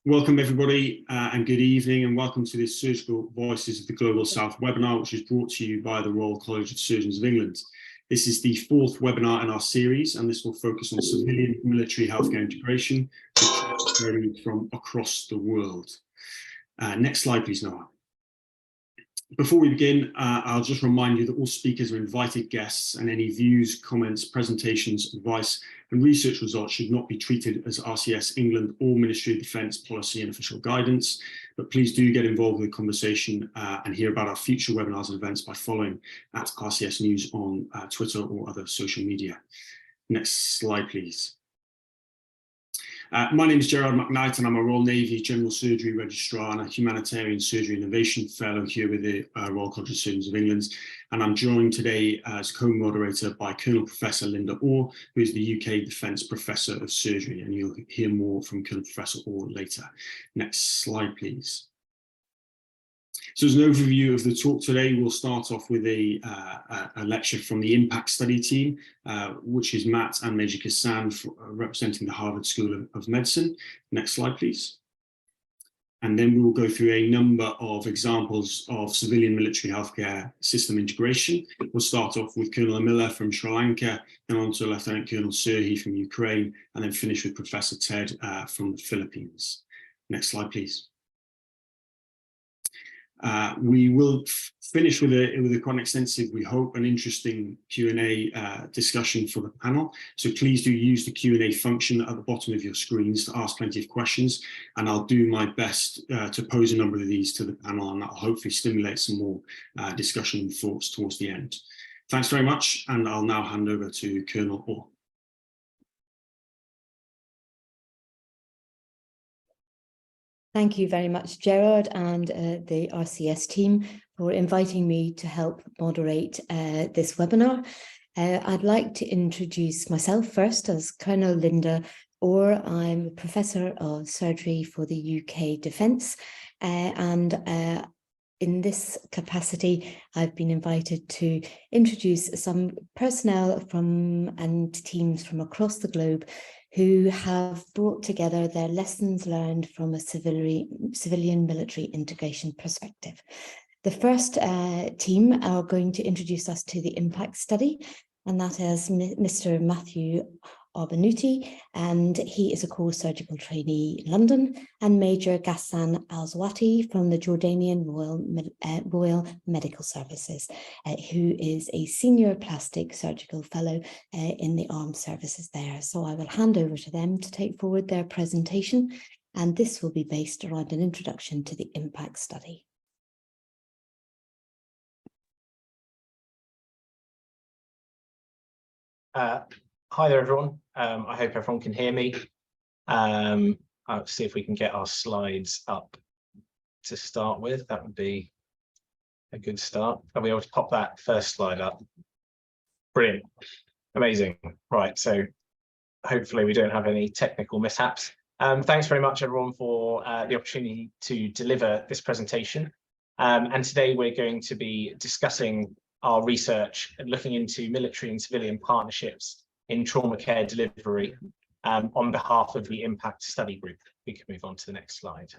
Welcome everybody and good evening, and welcome to this Surgical Voices of the Global South webinar, which is brought to you by the Royal College of Surgeons of England. This is the fourth webinar in our series, and this will focus on civilian military healthcare integration from across the world. Next slide, please, Noah. Before we begin, I'll just remind you that all speakers are invited guests, and any views, comments, presentations, advice and research results should not be treated as RCS England or Ministry of Defence policy and official guidance. But please do get involved with the conversation and hear about our future webinars and events by following at RCS News on Twitter or other social media. Next slide, please. My name is Gerard McKnight, and I'm a Royal Navy General Surgery Registrar and a Humanitarian Surgery Innovation Fellow here with the Royal College of Surgeons of England. And I'm joined today as co-moderator by Colonel Professor Linda Orr, who is the UK Defence Professor of Surgery, and you'll hear more from Colonel Professor Orr later. Next slide, please. So as an overview of the talk today, we'll start off with a lecture from the IMPACT study team, which is Matt and Major Kassan representing the Harvard School of Medicine. Next slide, please. And then we will go through a number of examples of civilian military healthcare system integration. We'll start off with Colonel Amila from Sri Lanka, then on to Lieutenant Colonel Surhi from Ukraine, and then finish with Professor Ted from the Philippines. Next slide, please. We will finish with a quite extensive, we hope, an interesting Q&A discussion for the panel. So please do use the Q&A function at the bottom of your screens to ask plenty of questions, and I'll do my best to pose a number of these to the panel, and that'll hopefully stimulate some more discussion and thoughts towards the end. Thanks very much, and I'll now hand over to Colonel Orr. Thank you very much, Gerard, and the RCS team for inviting me to help moderate this webinar. I'd like to introduce myself first as Colonel Linda Orr. I'm a Professor of Surgery for the UK Defence, and in this capacity, I've been invited to introduce some personnel from and teams from across the globe who have brought together their lessons learned from a civilian military integration perspective. The first team are going to introduce us to the IMPACT study, and that is Mr. Matthew Arbanuti, and he is a core surgical trainee in London, and Major Ghassan Al-Zawati from the Jordanian Royal Medical Services, who is a senior plastic surgical fellow in the armed services there. So I will hand over to them to take forward their presentation, and this will be based around an introduction to the IMPACT study. Hi there, everyone. I hope everyone can hear me. I'll see if we can get our slides up to start with. That would be a good start. Are we able to pop that first slide up? Brilliant. Amazing. Right, so hopefully we don't have any technical mishaps. Thanks very much, everyone, for the opportunity to deliver this presentation. And today we're going to be discussing our research and looking into military and civilian partnerships in trauma care delivery on behalf of the IMPACT study group. We can move on to the next slide.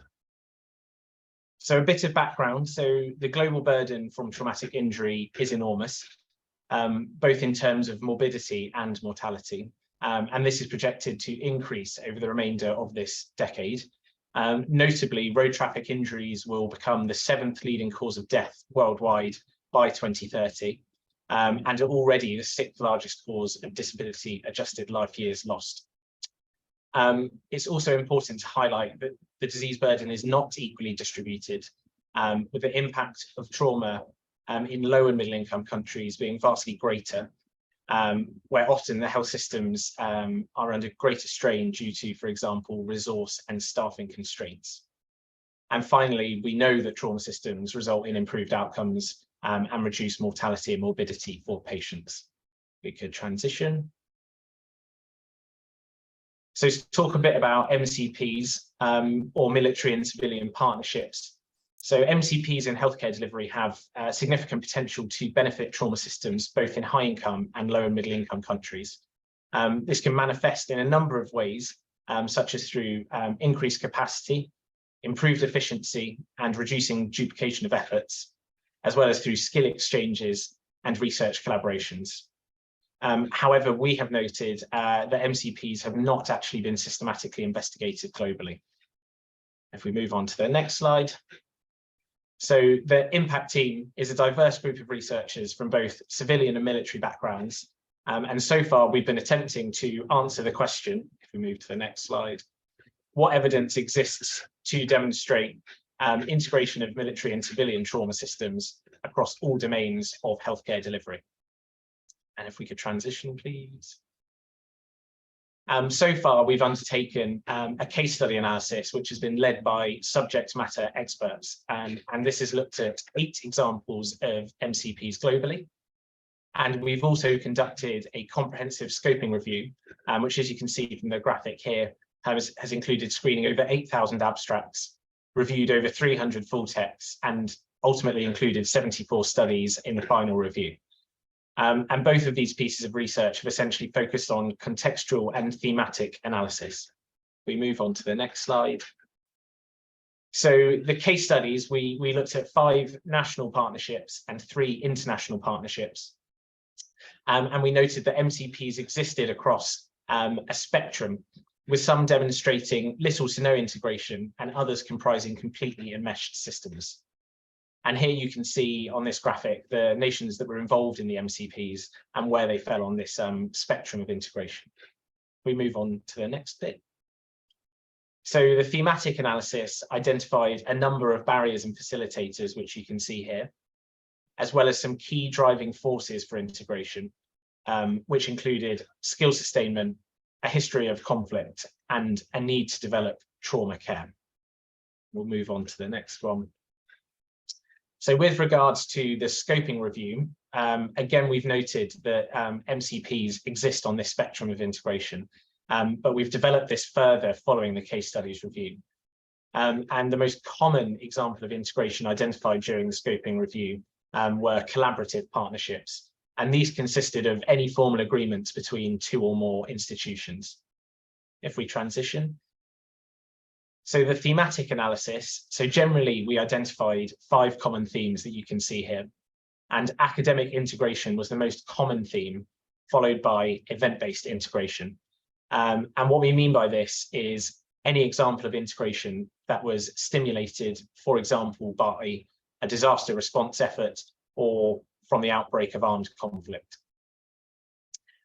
So a bit of background. So the global burden from traumatic injury is enormous, both in terms of morbidity and mortality. And this is projected to increase over the remainder of this decade. Notably, road traffic injuries will become the 7th leading cause of death worldwide by 2030. And are already the 6th largest cause of disability-adjusted life years lost. It's also important to highlight that the disease burden is not equally distributed, with the impact of trauma in low and middle-income countries being vastly greater, where often the health systems are under greater strain due to, for example, resource and staffing constraints. And finally, we know that trauma systems result in improved outcomes and reduce mortality and morbidity for patients. We could transition. So to talk a bit about MCPs or military and civilian partnerships. So MCPs in healthcare delivery have significant potential to benefit trauma systems, both in high income and low and middle income countries. This can manifest in a number of ways, such as through increased capacity, improved efficiency, and reducing duplication of efforts, as well as through skill exchanges and research collaborations. However, we have noted that MCPs have not actually been systematically investigated globally. If we move on to the next slide. So the impact team is a diverse group of researchers from both civilian and military backgrounds. And so far, we've been attempting to answer the question, if we move to the next slide, what evidence exists to demonstrate integration of military and civilian trauma systems across all domains of healthcare delivery. And if we could transition, please. So far, we've undertaken a case study analysis, which has been led by subject matter experts. And this has looked at 8 examples of MCPs globally. And we've also conducted a comprehensive scoping review, which, as you can see from the graphic here, has included screening over 8,000 abstracts, reviewed over 300 full texts, and ultimately included 74 studies in the final review. And both of these pieces of research have essentially focused on contextual and thematic analysis. We move on to the next slide. So the case studies, we looked at 5 national partnerships and 3 international partnerships. And we noted that MCPs existed across a spectrum, with some demonstrating little to no integration and others comprising completely enmeshed systems. And here you can see on this graphic the nations that were involved in the MCPs and where they fell on this spectrum of integration. We move on to the next bit. So the thematic analysis identified a number of barriers and facilitators, which you can see here, as well as some key driving forces for integration, which included skill sustainment, a history of conflict, and a need to develop trauma care. We'll move on to the next one. So with regards to the scoping review, again, we've noted that MCPs exist on this spectrum of integration, but we've developed this further following the case studies review. And the most common example of integration identified during the scoping review were collaborative partnerships. And these consisted of any formal agreements between 2 or more institutions. If we transition. So the thematic analysis, so generally we identified 5 common themes that you can see here, and academic integration was the most common theme, followed by event-based integration. And what we mean by this is any example of integration that was stimulated, for example, by a disaster response effort or from the outbreak of armed conflict.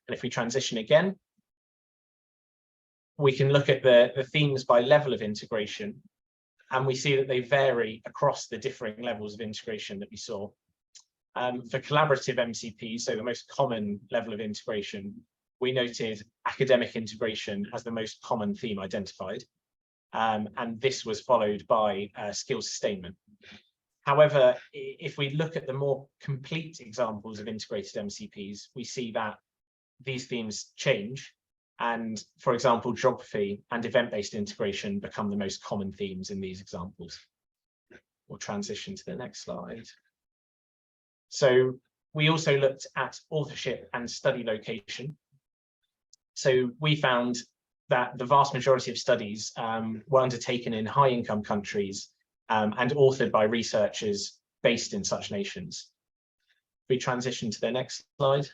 And if we transition again, we can look at the themes by level of integration, and we see that they vary across the differing levels of integration that we saw. For collaborative MCPs, so the most common level of integration, we noted academic integration as the most common theme identified, and this was followed by skill sustainment. However, if we look at the more complete examples of integrated MCPs, we see that these themes change. And for example, geography and event-based integration become the most common themes in these examples. We'll transition to the next slide. So we also looked at authorship and study location. So we found that the vast majority of studies were undertaken in high-income countries and authored by researchers based in such nations. We transition to the next slide.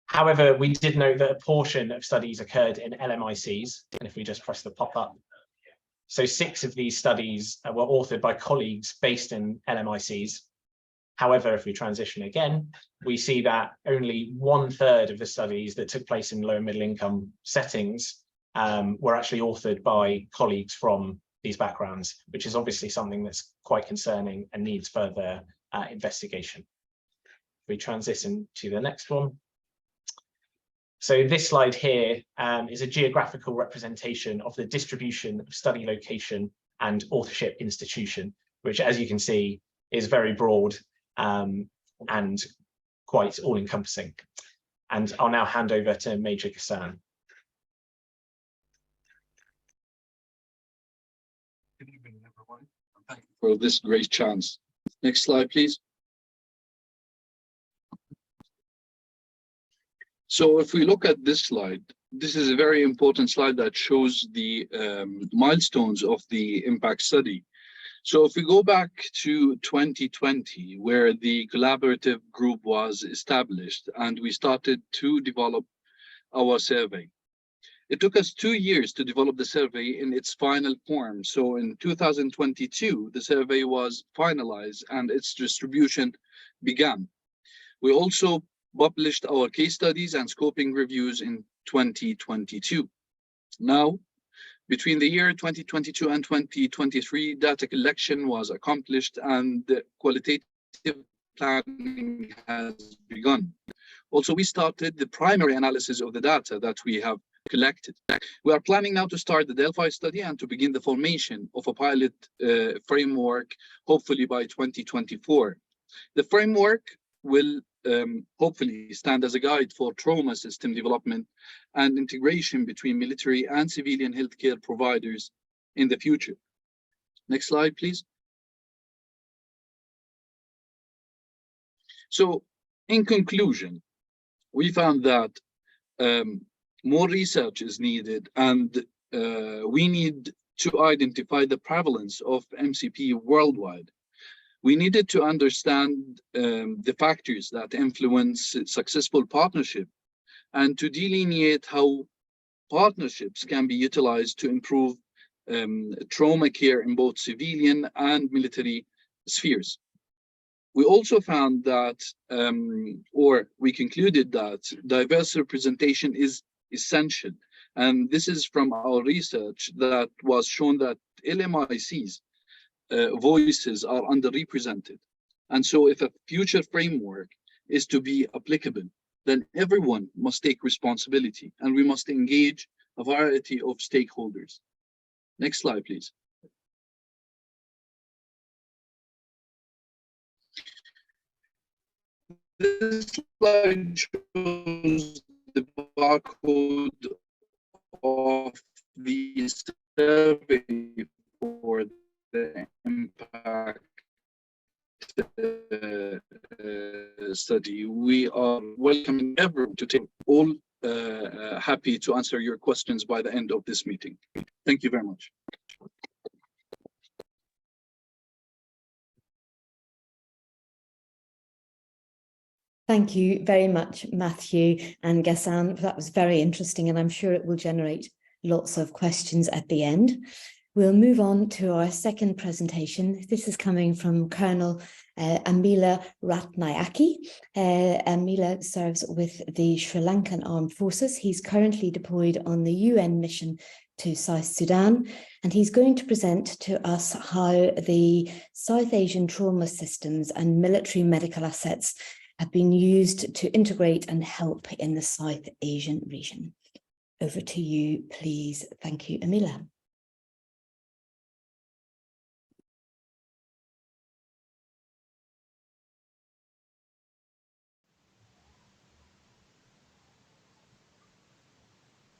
However, we did note that a portion of studies occurred in LMICs, and if we just press the pop-up. So 6 of these studies were authored by colleagues based in LMICs. However, if we transition again, we see that only 1/3 of the studies that took place in low and middle income settings were actually authored by colleagues from these backgrounds, which is obviously something that's quite concerning and needs further investigation. If we transition to the next one. So this slide here is a geographical representation of the distribution of study location and authorship institution, which, as you can see, is very broad and quite all-encompassing. And I'll now hand over to Major Ghassan. Good evening, everyone. Thank you for this great chance. Next slide, please. So if we look at this slide, this is a very important slide that shows the milestones of the impact study. So if we go back to 2020, where the collaborative group was established and we started to develop our survey. It took us 2 years to develop the survey in its final form. So in 2022, the survey was finalized and its distribution began. We also published our case studies and scoping reviews in 2022. Now, between the year 2022 and 2023, data collection was accomplished and the qualitative planning has begun. Also, we started the primary analysis of the data that we have collected. We are planning now to start the Delphi study and to begin the formation of a pilot framework, hopefully by 2024. The framework will hopefully stand as a guide for trauma system development and integration between military and civilian healthcare providers in the future. Next slide, please. So, in conclusion, we found that more research is needed, and we need to identify the prevalence of MCP worldwide. We needed to understand the factors that influence successful partnership and to delineate how partnerships can be utilized to improve trauma care in both civilian and military spheres. We also found that, or we concluded that diverse representation is essential. And this is from our research that was shown that LMIC's voices are underrepresented. And so if a future framework is to be applicable, then everyone must take responsibility and we must engage a variety of stakeholders. Next slide, please. This slide shows the barcode of the survey for the impact study. We are welcoming everyone to take all happy to answer your questions by the end of this meeting. Thank you very much. Thank you very much, Matthew and Ghassan. That was very interesting, and I'm sure it will generate lots of questions at the end. We'll move on to our second presentation. This is coming from Colonel Amila Ratnayake. Amila serves with the Sri Lankan Armed Forces. He's currently deployed on the UN mission to South Sudan, and he's going to present to us how the South Asian trauma systems and military medical assets have been used to integrate and help in the South Asian region. Over to you, please. Thank you, Amila.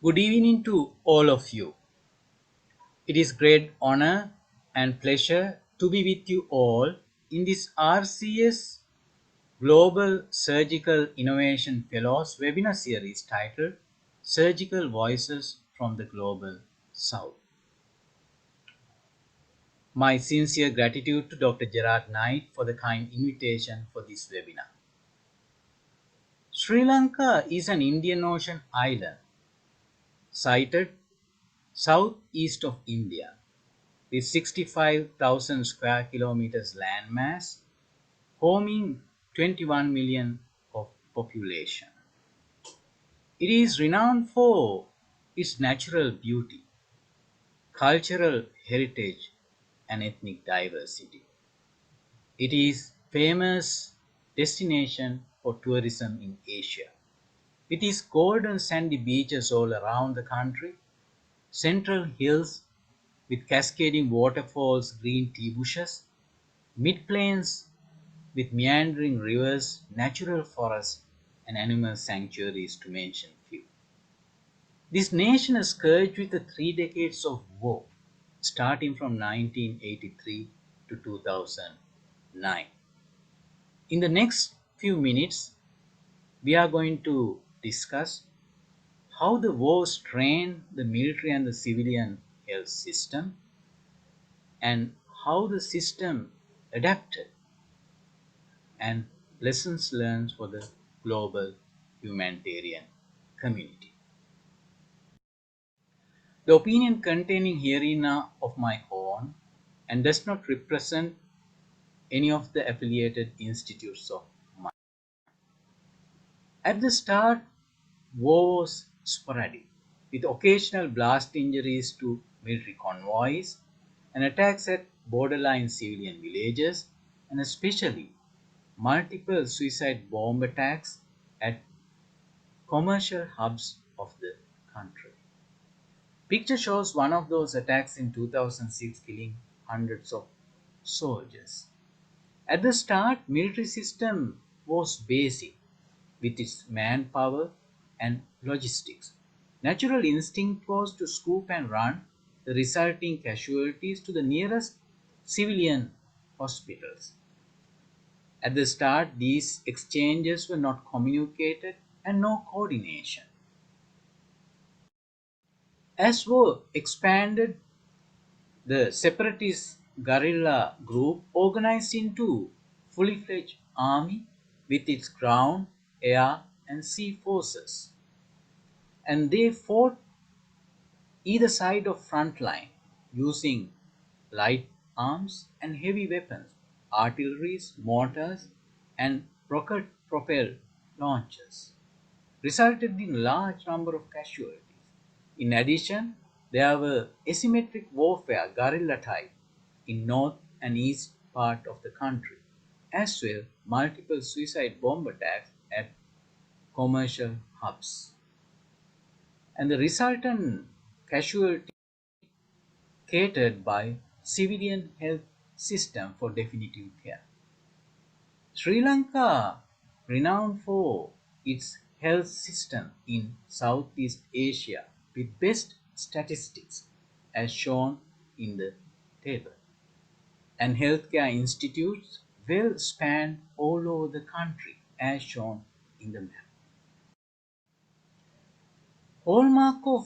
Good evening to all of you. It is great honor and pleasure to be with you all in this RCS Global Surgical Innovation Fellows webinar series titled Surgical Voices from the Global South. My sincere gratitude to Dr. Gerard Knight for the kind invitation for this webinar. Sri Lanka is an Indian Ocean island sited southeast of India with 65,000 square kilometers landmass, homing 21 million of population. It is renowned for its natural beauty, cultural heritage, and ethnic diversity. It is famous destination for tourism in Asia. With its golden sandy beaches all around the country, central hills with cascading waterfalls, green tea bushes, mid-plains with meandering rivers, natural forests, and animal sanctuaries, to mention few. This nation is scourged with the 3 decades of war, starting from 1983 to 2009. In the next few minutes, we are going to discuss how the war strained the military and the civilian health system, and how the system adapted, and lessons learned for the global humanitarian community. The opinion containing herein are of my own and does not represent any of the affiliated institutes of mine. At the start, war was sporadic, with occasional blast injuries to military convoys and attacks at borderline civilian villages, and especially multiple suicide bomb attacks at commercial hubs of the country. Picture shows one of those attacks in 2006, killing hundreds of soldiers. At the start, military system was basic with its manpower and logistics. Natural instinct was to scoop and run the resulting casualties to the nearest civilian hospitals. At the start, these exchanges were not communicated and no coordination. As war expanded, the separatist guerrilla group organized into fully fledged army with its ground, air and sea forces. And they fought either side of front line using light arms and heavy weapons, artilleries, mortars and rocket propelled launchers, resulted in large number of casualties. In addition, there were asymmetric warfare guerrilla type in north and east part of the country, as well multiple suicide bomb attacks at commercial hubs. And the resultant casualty catered by civilian health system for definitive care. Sri Lanka, renowned for its health system in Southeast Asia with best statistics as shown in the table, and healthcare institutes well spanned all over the country as shown in the map. Hallmark of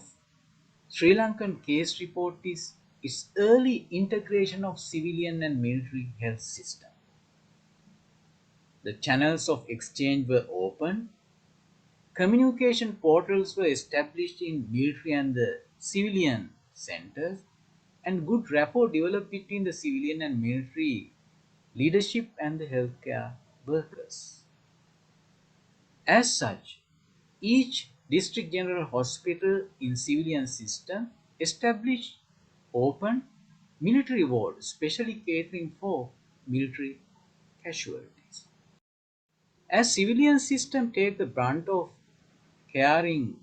Sri Lankan case report is its early integration of civilian and military health system. The channels of exchange were open. Communication portals were established in military and the civilian centers, and good rapport developed between the civilian and military leadership and the healthcare workers. As such, each district general hospital in civilian system established open military wards, specially catering for military casualties. As civilian system take the brunt of carrying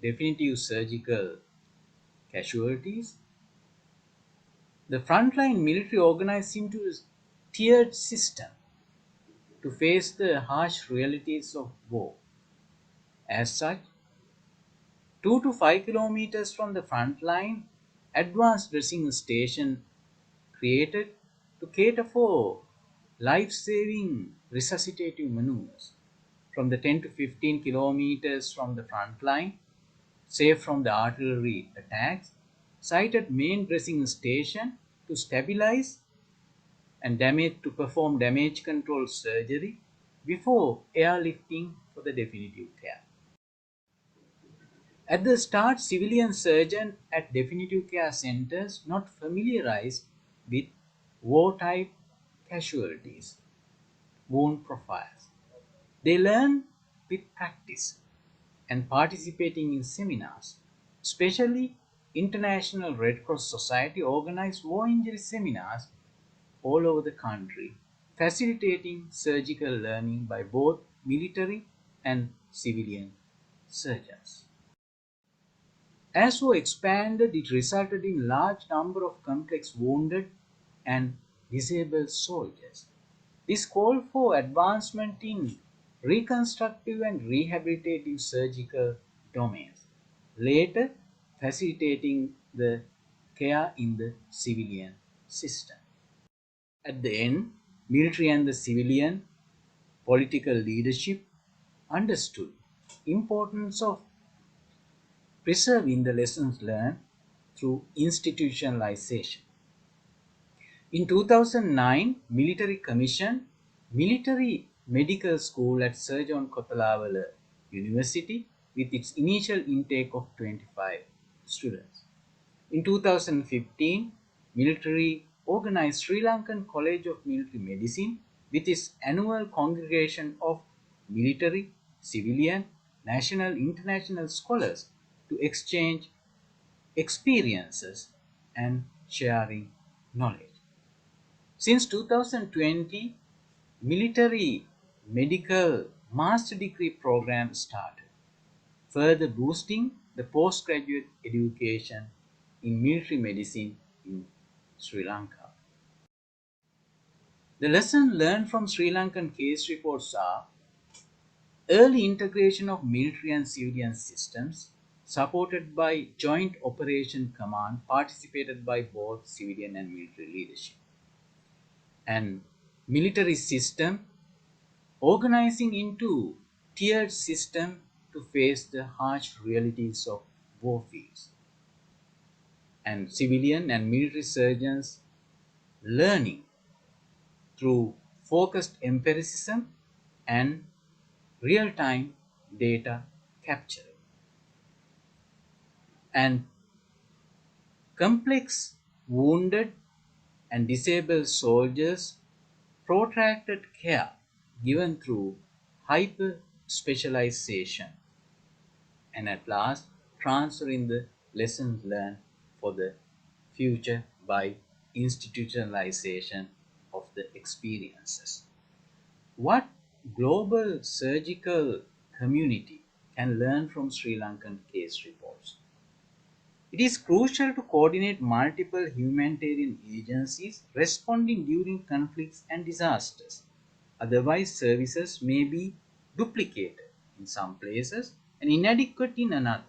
definitive surgical casualties, the frontline military organized into a tiered system to face the harsh realities of war. As such, 2 to 5 kilometers from the front line, advanced dressing station created to cater for life-saving resuscitative maneuvers. From the 10 to 15 kilometers from the front line, safe from the artillery attacks, sited main dressing station to stabilize and to perform damage control surgery before airlifting for the definitive care. At the start, civilian surgeons at definitive care centers not familiarized with war-type casualties, wound profiles. They learn with practice and participating in seminars, especially International Red Cross Society organized war injury seminars all over the country, facilitating surgical learning by both military and civilian surgeons. As war expanded, it resulted in large number of complex wounded and disabled soldiers. This called for advancement in reconstructive and rehabilitative surgical domains, later facilitating the care in the civilian system. At the end, military and the civilian political leadership understood importance of preserving the lessons learned through institutionalization. In 2009, military commissioned Military Medical School at Sir John Kotalawala University with its initial intake of 25 students. In 2015, military organized Sri Lankan College of Military Medicine with its annual congregation of military, civilian, national, international scholars to exchange experiences and sharing knowledge. Since 2020, military medical master degree program started, further boosting the postgraduate education in military medicine in Sri Lanka. The lessons learned from Sri Lankan case reports are early integration of military and civilian systems supported by Joint Operation Command participated by both civilian and military leadership, and military system organizing into tiered system to face the harsh realities of warfields, and civilian and military surgeons learning through focused empiricism and real-time data capture, and complex wounded and disabled soldiers protracted care given through hyper specialization, and at last transferring the lessons learned for the future by institutionalization of the experiences. What global surgical community can learn from Sri Lankan case reports? It is crucial to coordinate multiple humanitarian agencies responding during conflicts and disasters. Otherwise, services may be duplicated in some places and inadequate in another.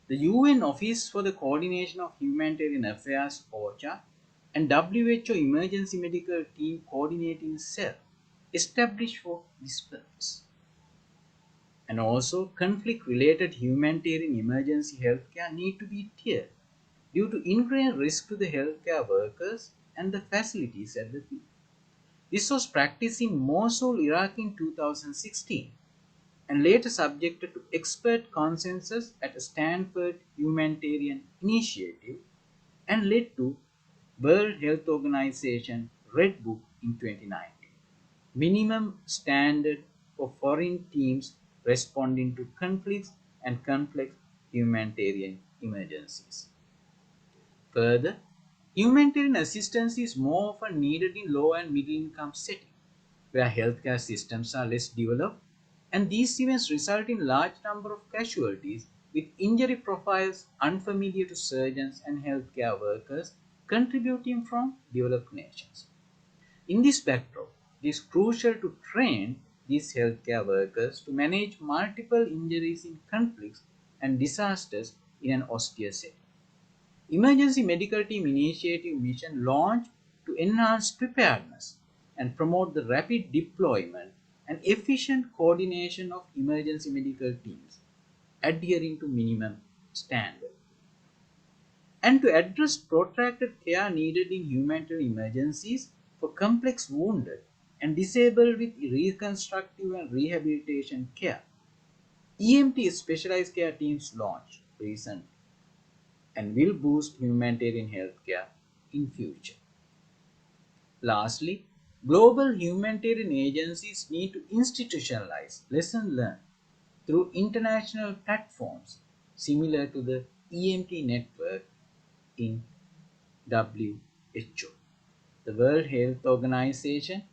The UN Office for the Coordination of Humanitarian Affairs (OCHA) and WHO Emergency Medical Team Coordinating Cell established for this purpose. And also, conflict-related humanitarian emergency healthcare need to be tiered due to inherent risk to the healthcare workers and the facilities at the field. This was practiced in Mosul, Iraq in 2016 and later subjected to expert consensus at a Stanford Humanitarian Initiative and led to World Health Organization Red Book in 2019. Minimum standard for foreign teams responding to conflicts and complex humanitarian emergencies. Further, humanitarian assistance is more often needed in low and middle income settings, where healthcare systems are less developed, and these events result in large number of casualties with injury profiles unfamiliar to surgeons and healthcare workers contributing from developed nations. In this backdrop, it is crucial to train these healthcare workers to manage multiple injuries in conflicts and disasters in an austere setting. Emergency Medical Team Initiative mission launched to enhance preparedness and promote the rapid deployment and efficient coordination of emergency medical teams, adhering to minimum standards. And to address protracted care needed in humanitarian emergencies for complex wounded and disabled with reconstructive and rehabilitation care, EMT specialized care teams launched recently and will boost humanitarian healthcare in future. Lastly, global humanitarian agencies need to institutionalize lessons learned through international platforms similar to the EMT network in WHO. The World Health Organization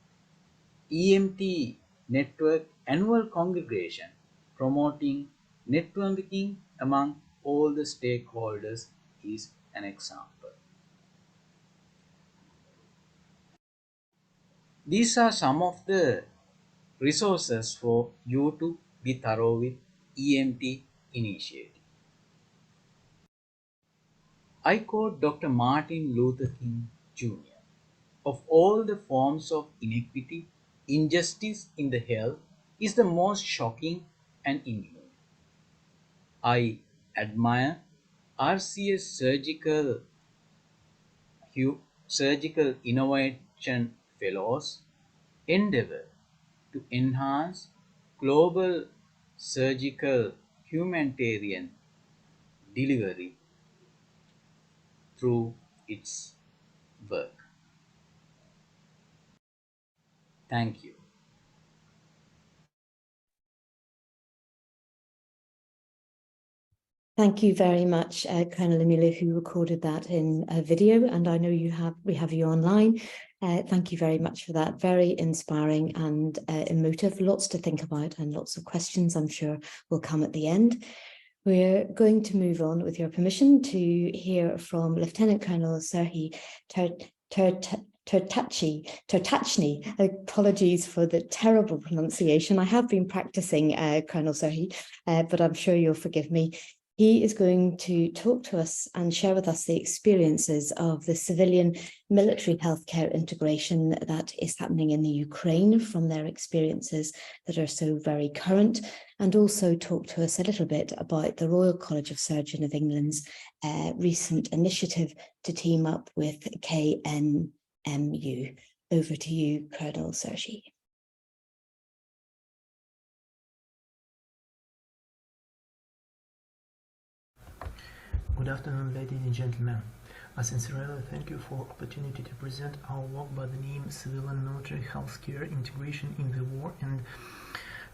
EMT Network Annual Congregation promoting networking among all the stakeholders is an example. These are some of the resources for you to be thorough with EMT initiative. I quote Dr. Martin Luther King Jr. Of all the forms of inequity, injustice in the health is the most shocking and inhumane. I admire RCS surgical innovation fellows' endeavor to enhance global surgical humanitarian delivery through its work. Thank you. Thank you very much, Colonel Amila, who recorded that in a video, and I know we have you online. Thank you very much for that. Very inspiring and emotive. Lots to think about and lots of questions I'm sure will come at the end. We're going to move on, with your permission, to hear from Lieutenant Colonel Serhiy Tertachny. Apologies for the terrible pronunciation. I have been practicing, Colonel Serhiy, but I'm sure you'll forgive me. He is going to talk to us and share with us the experiences of the civilian military healthcare integration that is happening in the Ukraine from their experiences that are so very current, and also talk to us a little bit about the Royal College of Surgeons of England's recent initiative to team up with KNMU. Over to you, Colonel Serhiy. Good afternoon, ladies and gentlemen. I sincerely thank you for the opportunity to present our work by the name Civilian Military Healthcare Integration in the War and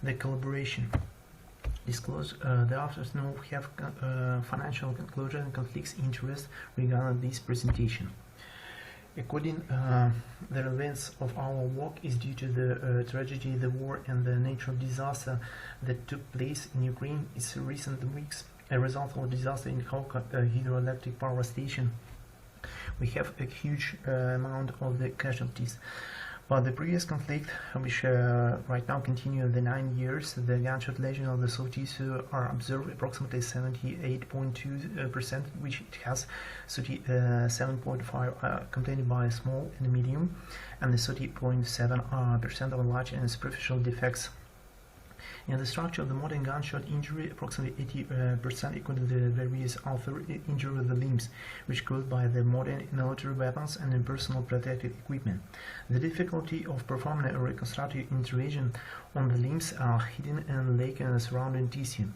the Collaboration. Disclose the authors know we have financial conclusion and conflicts interest regarding this presentation. According the relevance of our work is due to the tragedy, the war, and the natural disaster that took place in Ukraine in recent weeks. A result of disaster in Kholka hydroelectric power station, we have a huge amount of the casualties. But the previous conflict, which right now continue the 9 years, the gunshot lesion of the sorties are observed approximately 78.2%, which it has 37.5% complained by small and medium, and the 30.7% of large and superficial defects. In the structure of the modern gunshot injury, approximately 80% equal to the various author injury of the limbs, which caused by the modern military weapons and personal protective equipment. The difficulty of performing a reconstructive intervention on the limbs are hidden and lake and surrounding tissue.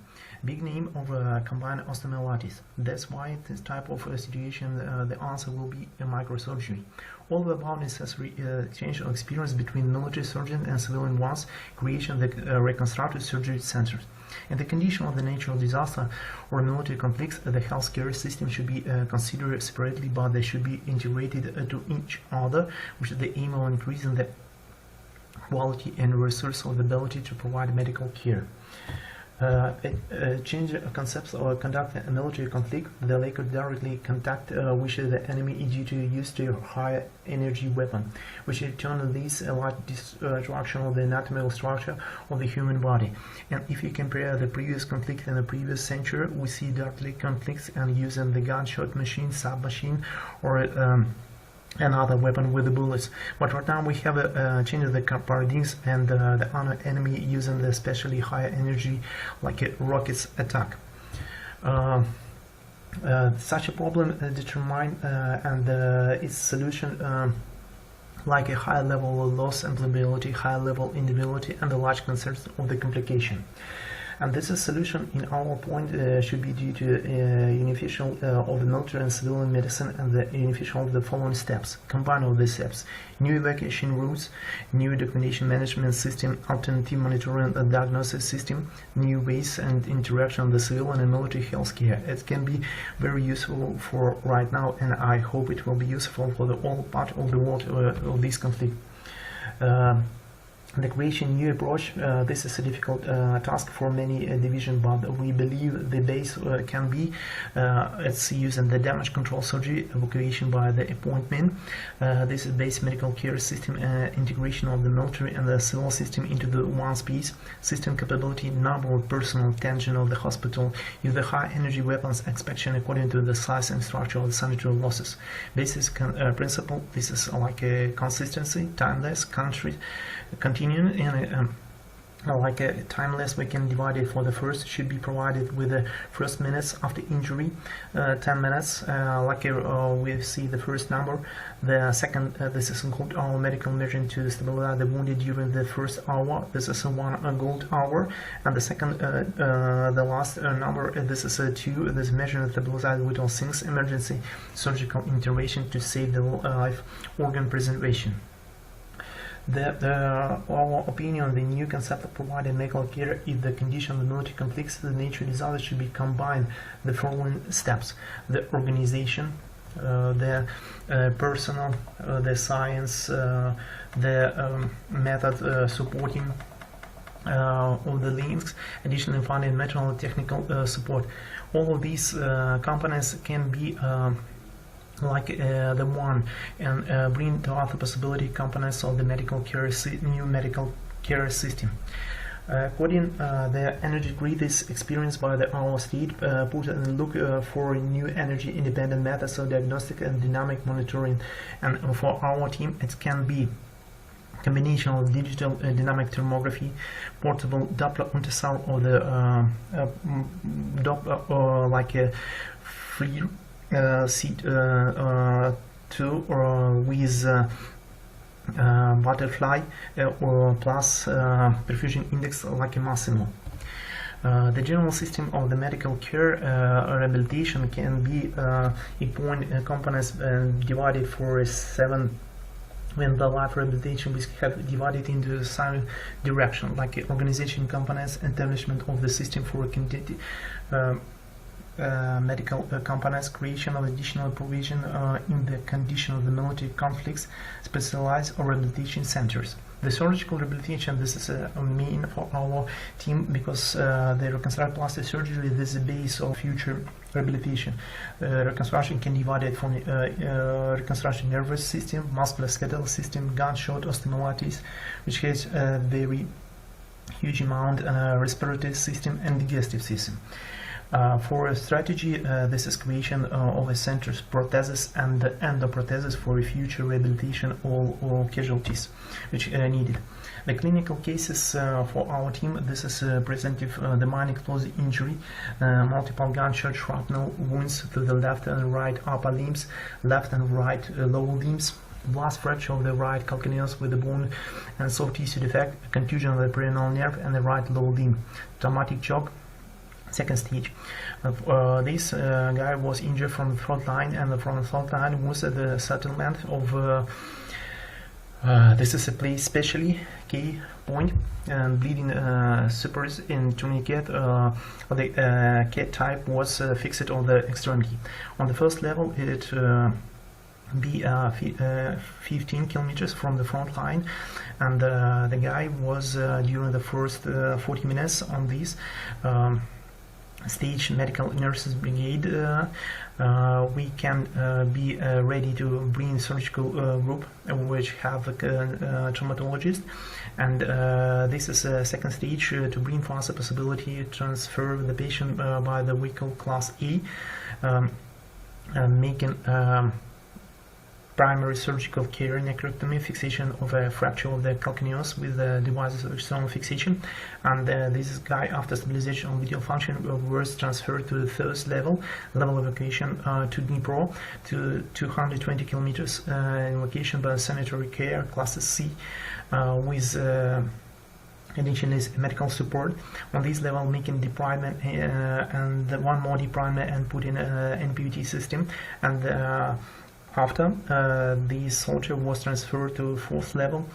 Big name of combined osteomyelitis. That's why in this type of situation the answer will be a microsurgery. All the above necessary exchange of experience between military surgeons and civilian ones, creation of the reconstructive surgery centers. In the condition of the natural disaster or military conflicts, the healthcare system should be considered separately, but they should be integrated to each other, with the aim of increasing the quality and resource of the ability to provide medical care. Change concepts or conduct a military conflict, the laker directly contact with the enemy due to use to high energy weapon, which in turn leads a large destruction of the anatomical structure of the human body. And if you compare the previous conflict in the previous century, we see directly conflicts and using the gunshot machine, submachine, or another weapon with the bullets. But right now we have a change of the paradigms, and the enemy using the especially high energy like a rockets attack. Such a problem determined and its solution like a high level of loss implementability, high level individuality, and the large concerns of the complication. And this is solution in our point should be due to unification of the military and civilian medicine, and the unification of the following steps. Combine all these steps: new evacuation routes, new documentation management system, alternative monitoring and diagnosis system, new ways and interaction of the civilian and military healthcare. It can be very useful for right now, and I hope it will be useful for the all part of the world of this conflict. The creation new approach, this is a difficult task for many divisions, but we believe the base can be it's using the damage control surgery, evacuation by the appointment. This is base medical care system integration of the military and the civil system into the one piece, system capability, number of personnel, tension of the hospital, use the high energy weapons inspection according to the size and structure of the sanitary losses. Basic principle, this is like a consistency, timeless, country, continuing, and like a timeless, we can divide it for the first, should be provided with the first minutes after injury, 10 minutes, we see the first number. The second, this is called our medical measurement to stabilize the wounded during the first hour. This is a 1 gold hour. And the second, the last number, this is a 2, this measurement stabilize vital things, emergency surgical intervention to save the life, organ preservation. Our opinion, the new concept of providing medical care if the condition of the military conflicts, the nature disaster should be combined the following steps: the organization, the personnel, the science, the method supporting of the links, additional funding, material and technical support. All of these components can be the one, and bring to other possibility components of the medical care new medical care system. According the energy grid is experienced by our state, put and look for new energy independent methods of diagnostic and dynamic monitoring, and for our team it can be combination of digital dynamic thermography, portable Doppler ultrasound, or the Doppler like a free seat tool with butterfly or plus perfusion index like a Massimo. The general system of the medical care rehabilitation can be components divided for 7. When the life rehabilitation we have divided into 7 direction, like organization components, establishment of the system for medical components, creation of additional provision in the condition of the military conflicts, specialized rehabilitation centers. The surgical rehabilitation, this is a main for our team, because the reconstructive plastic surgery, this is the base of future rehabilitation. Reconstruction can divide it from reconstruction nervous system, musculoskeletal system, gunshot osteomyelitis, which has a very huge amount respiratory system and digestive system. For a strategy, this is creation of a center's prosthesis and endoprothesis for a future rehabilitation of all casualties which are needed. The clinical cases for our team, this is presentive the minor explosive injury, multiple gunshot shrapnel wounds to the left and right upper limbs, left and right lower limbs, blast fracture of the right calcaneus with the bone and soft tissue defect, contusion of the peroneal nerve and the right lower limb, traumatic shock, second stage. This guy was injured from the front line, and from the front line was the settlement of this is a place specially key point, and bleeding supers in tourniquet. The cat type was fixed on the extremity. On the first level it be 15 kilometers from the front line, and the guy was during the first 40 minutes on this stage medical nurses brigade. We can be ready to bring surgical group which have a traumatologist, and this is a second stage to bring faster possibility to transfer the patient by the vehicle class A, making primary surgical care, necrectomy, fixation of a fracture of the calcaneus with the devices of external fixation, and this guy after stabilization of vital function was transferred to the third level evacuation to Dnipro, to 220 kilometers evacuation by sanitary care class C with additional medical support. On this level, making deployment and one more deployment and put in an NPVT system, and after the soldier was transferred to fourth level,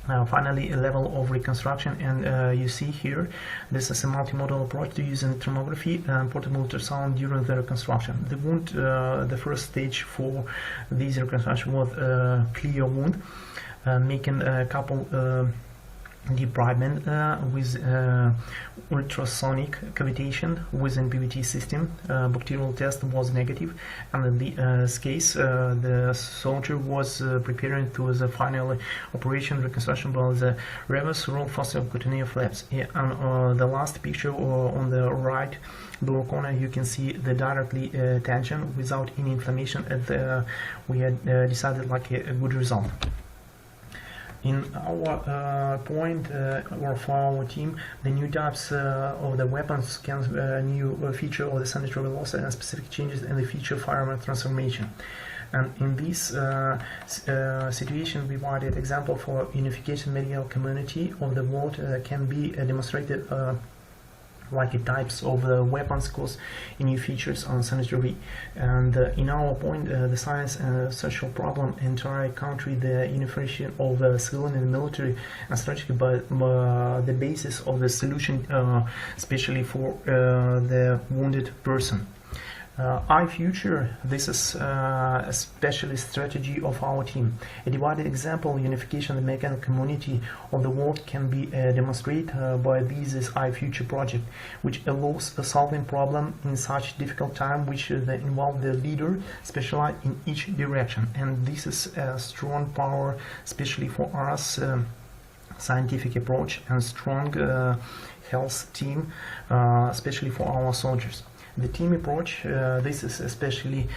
finally a level of reconstruction, and you see here this is a multimodal approach to using thermography and portable ultrasound during the reconstruction. The wound, the first stage for this reconstruction was a clear wound, making a couple debridement with ultrasonic cavitation with NPVT system. Bacterial test was negative, and in this case the soldier was preparing to the final operation reconstruction by the reverse roll fasciocutaneous flaps. And the last picture on the right lower corner, you can see the directly tension without any inflammation, and we had decided like a good result. In our point or for our team, the new types of the weapons can new feature of the central velocity and specific changes in the feature firearm transformation. And in this situation, we provided example for unification medical community of the world can be demonstrated like types of weapons cause new features on sanitary. And in our point, the science and social problem entire country, the unification of the civilian and military and strategic, but the basis of the solution, especially for the wounded person. iFuture, this is a specialist strategy of our team. A divided example unification of the mechanical community of the world can be demonstrated by this iFuture project, which allows solving problem in such difficult time, which involve the leader specialized in each direction. And this is a strong power, especially for us, scientific approach and strong health team, especially for our soldiers. The team approach, this is especially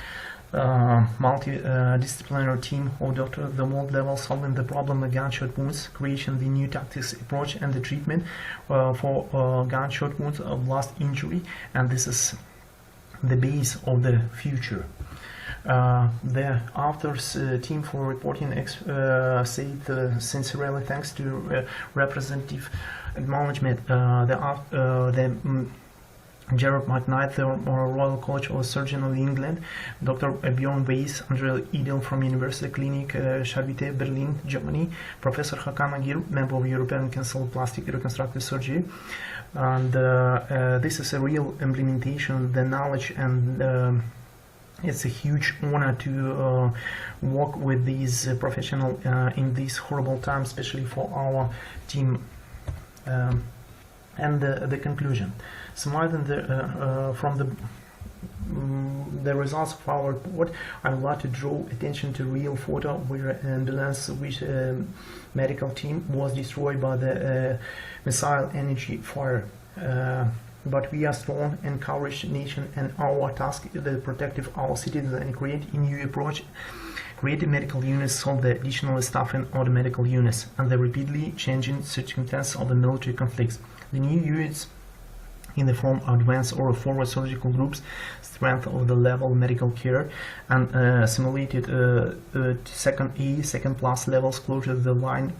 multidisciplinary team of doctor at the world level solving the problem of gunshot wounds, creation the new tactics approach and the treatment for gunshot wounds of blast injury, and this is the base of the future. The authors team for reporting said sincerely thanks to representative acknowledgement. Gerard McKnight, the Royal College of Surgeons of England, Dr. Björn Weiss, Andrea Edel from University Clinic Charité, Berlin, Germany, Professor Hakan Agir, member of European Council of Plastic Reconstructive Surgery. And this is a real implementation of the knowledge, and it's a huge honor to work with these professionals in this horrible time, especially for our team. And the conclusion. Summarizing from the results of our report, I would like to draw attention to real photo where an ambulance with medical team was destroyed by the missile energy fire. But we are strong, encouraged nation, and our task is to protect our citizens and create a new approach. Create medical units, solve the additional staffing of the medical units, and the rapidly changing circumstances of the military conflicts. The new units in the form of advanced or forward surgical groups, strength of the level of medical care, and simulated second plus levels closer to the line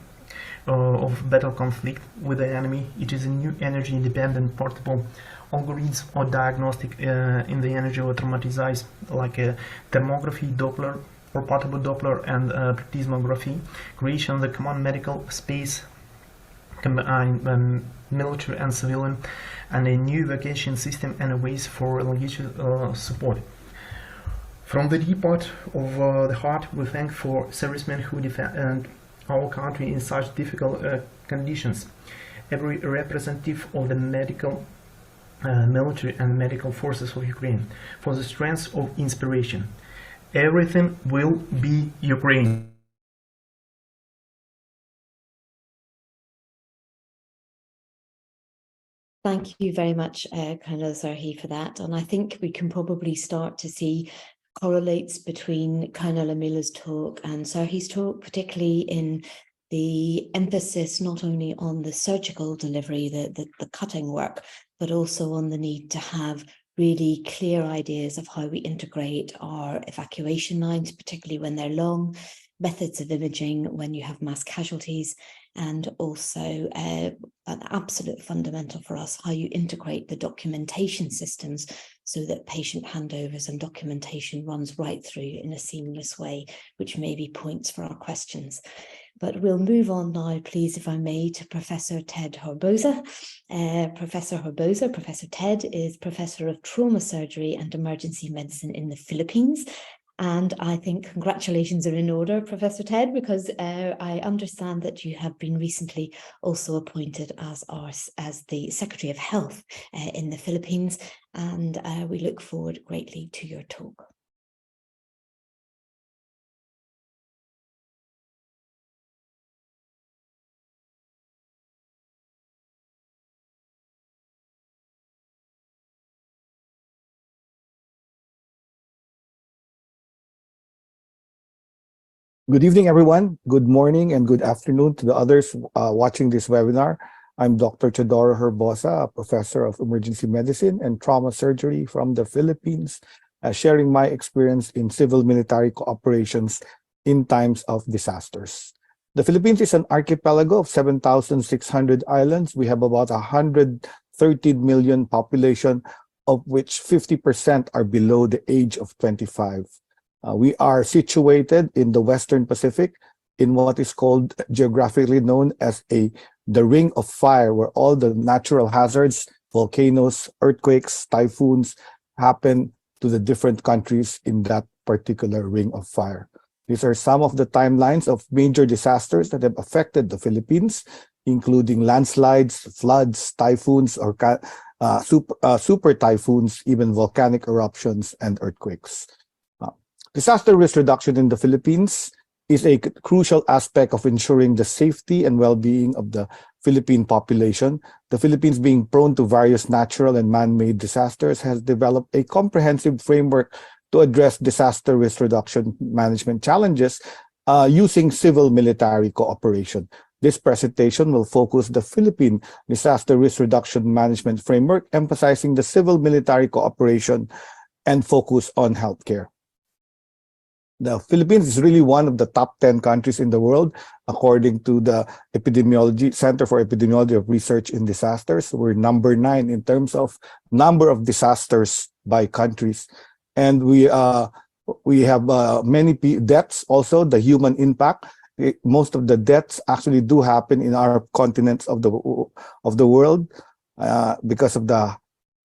of battle conflict with the enemy. It is a new energy independent portable algorithms or diagnostic in the energy or traumatized, like a thermography, Doppler or portable Doppler, and plethysmography. Creation of the common medical space combine military and civilian, and a new evacuation system and ways for logistic support. From the deep part of the heart, we thank for servicemen who defend our country in such difficult conditions. Every representative of the medical, military and medical forces of Ukraine, for the strength of inspiration. Everything will be Ukraine. Thank you very much, Colonel Zarhi, for that. And I think we can probably start to see correlates between Colonel Amila's talk and Zarhi's talk, particularly in the emphasis not only on the surgical delivery, the cutting work, but also on the need to have really clear ideas of how we integrate our evacuation lines, particularly when they're long, methods of imaging when you have mass casualties, and also an absolute fundamental for us, how you integrate the documentation systems so that patient handovers and documentation runs right through in a seamless way, which may be points for our questions. But we'll move on now, please, if I may, to Professor Ted Horboza. Professor Ted is Professor of Trauma Surgery and Emergency Medicine in the Philippines. And I think congratulations are in order, Professor Ted, because I understand that you have been recently also appointed as the Secretary of Health in the Philippines, and we look forward greatly to your talk. Good evening, everyone. Good morning and good afternoon to the others watching this webinar. I'm Dr. Teodoro Herbosa, a professor of emergency medicine and trauma surgery from the Philippines, sharing my experience in civil-military cooperations in times of disasters. The Philippines is an archipelago of 7,600 islands. We have about 113 million population, of which 50% are below the age of 25. We are situated in the Western Pacific in what is called geographically known as the Ring of Fire, where all the natural hazards, volcanoes, earthquakes, typhoons happen to the different countries in that particular Ring of Fire. These are some of the timelines of major disasters that have affected the Philippines, including landslides, floods, typhoons, or super typhoons, even volcanic eruptions and earthquakes. Disaster risk reduction in the Philippines is a crucial aspect of ensuring the safety and well-being of the Philippine population. The Philippines, being prone to various natural and man-made disasters, has developed a comprehensive framework to address disaster risk reduction management challenges using civil-military cooperation. This presentation will focus the Philippine Disaster Risk Reduction Management Framework, emphasizing the civil-military cooperation and focus on healthcare. The Philippines is really one of the top 10 countries in the world, according to the Center for Epidemiology of Research in Disasters. We're number 9 in terms of number of disasters by countries. And we have many deaths also, the human impact. Most of the deaths actually do happen in our continents of the world. Because of the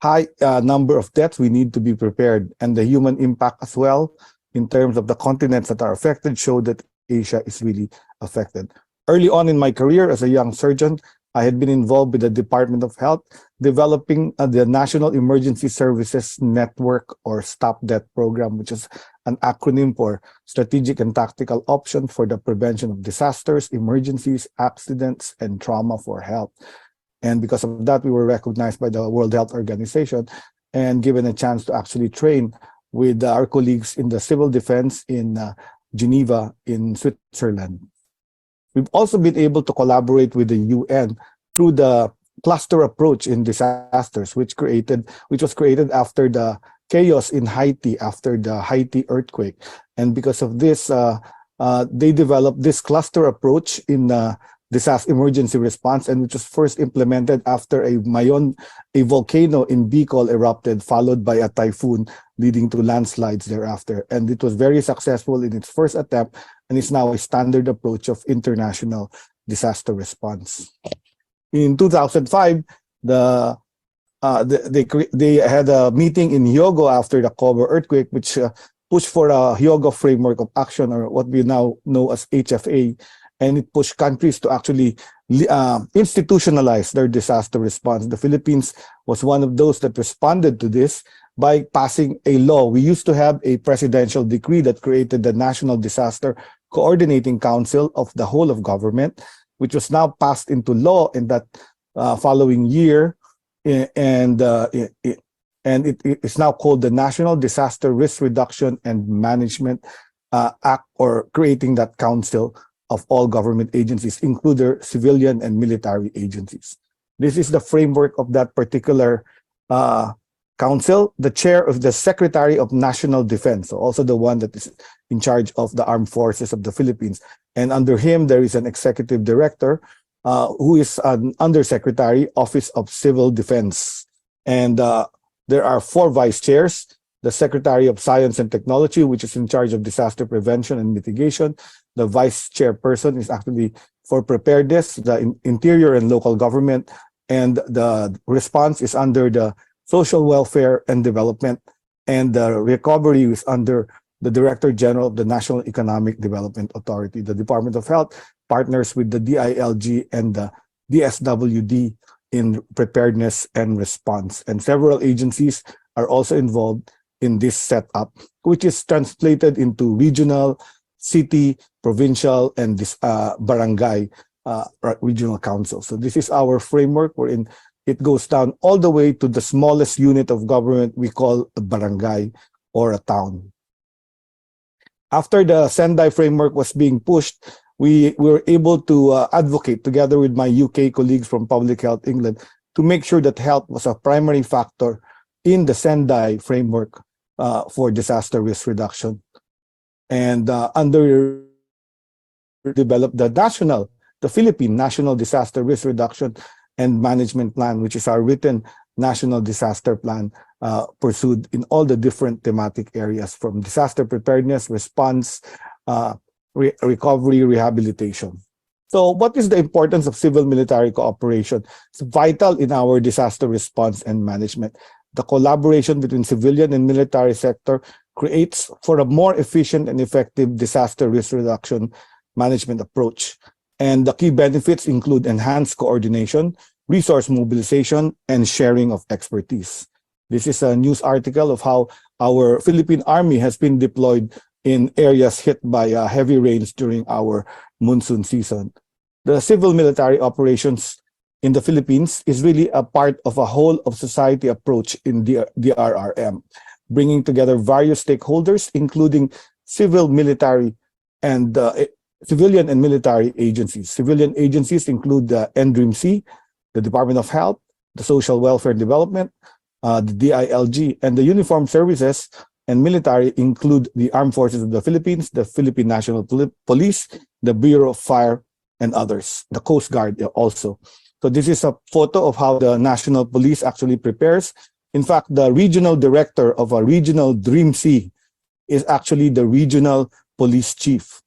high number of deaths, we need to be prepared. And the human impact as well, in terms of the continents that are affected, show that Asia is really affected. Early on in my career as a young surgeon, I had been involved with the Department of Health, developing the National Emergency Services Network, or STOP-DEath program, which is an acronym for Strategic and Tactical Option for the Prevention of Disasters, Emergencies, Accidents, and Trauma for Health. And because of that, we were recognized by the World Health Organization and given a chance to actually train with our colleagues in the civil defense in Geneva in Switzerland. We've also been able to collaborate with the UN through the cluster approach in disasters, which was created after the chaos in Haiti after the Haiti earthquake. And because of this, they developed this cluster approach in disaster emergency response, and which was first implemented after a volcano in Bicol erupted, followed by a typhoon, leading to landslides thereafter. And it was very successful in its first attempt, and is now a standard approach of international disaster response. In 2005, they had a meeting in Hyogo after the Kobe earthquake, which pushed for a Hyogo framework of action, or what we now know as HFA, and it pushed countries to actually institutionalize their disaster response. The Philippines was one of those that responded to this by passing a law. We used to have a presidential decree that created the National Disaster Coordinating Council of the whole of government, which was now passed into law in that following year, and it is now called the National Disaster Risk Reduction and Management Act, or creating that council of all government agencies, including civilian and military agencies. This is the framework of that particular council. The chair of the Secretary of National Defense, so also the one that is in charge of the armed forces of the Philippines. And under him, there is an executive director who is an undersecretary, Office of Civil Defense. And there are 4 vice chairs: the Secretary of Science and Technology, which is in charge of disaster prevention and mitigation. The vice chairperson is actually for preparedness, the interior and local government, and the response is under the social welfare and development, and the recovery is under the Director General of the National Economic Development Authority. The Department of Health partners with the DILG and the DSWD in preparedness and response. And several agencies are also involved in this setup, which is translated into regional, city, provincial, and this barangay regional council. So this is our framework, wherein it goes down all the way to the smallest unit of government we call a barangay or a town. After the Sendai framework was being pushed, we were able to advocate together with my UK colleagues from Public Health England to make sure that health was a primary factor in the Sendai framework for disaster risk reduction. And developed the Philippine National Disaster Risk Reduction and Management Plan, which is our written national disaster plan pursued in all the different thematic areas, from disaster preparedness, response, recovery, rehabilitation. So what is the importance of civil-military cooperation? It's vital in our disaster response and management. The collaboration between civilian and military sector creates for a more efficient and effective disaster risk reduction management approach. And the key benefits include enhanced coordination, resource mobilization, and sharing of expertise. This is a news article of how our Philippine Army has been deployed in areas hit by heavy rains during our monsoon season. The civil-military operations in the Philippines is really a part of a whole of society approach in the DRRM, bringing together various stakeholders, including civil, military, and civilian and military agencies. Civilian agencies include the NDRIMC, the Department of Health, the Social Welfare and Development, the DILG, and the uniformed services and military include the Armed Forces of the Philippines, the Philippine National Police, the Bureau of Fire, and others, the Coast Guard also. So this is a photo of how the National Police actually prepares. In fact, the regional director of a regional DRIMC is actually the regional police chief.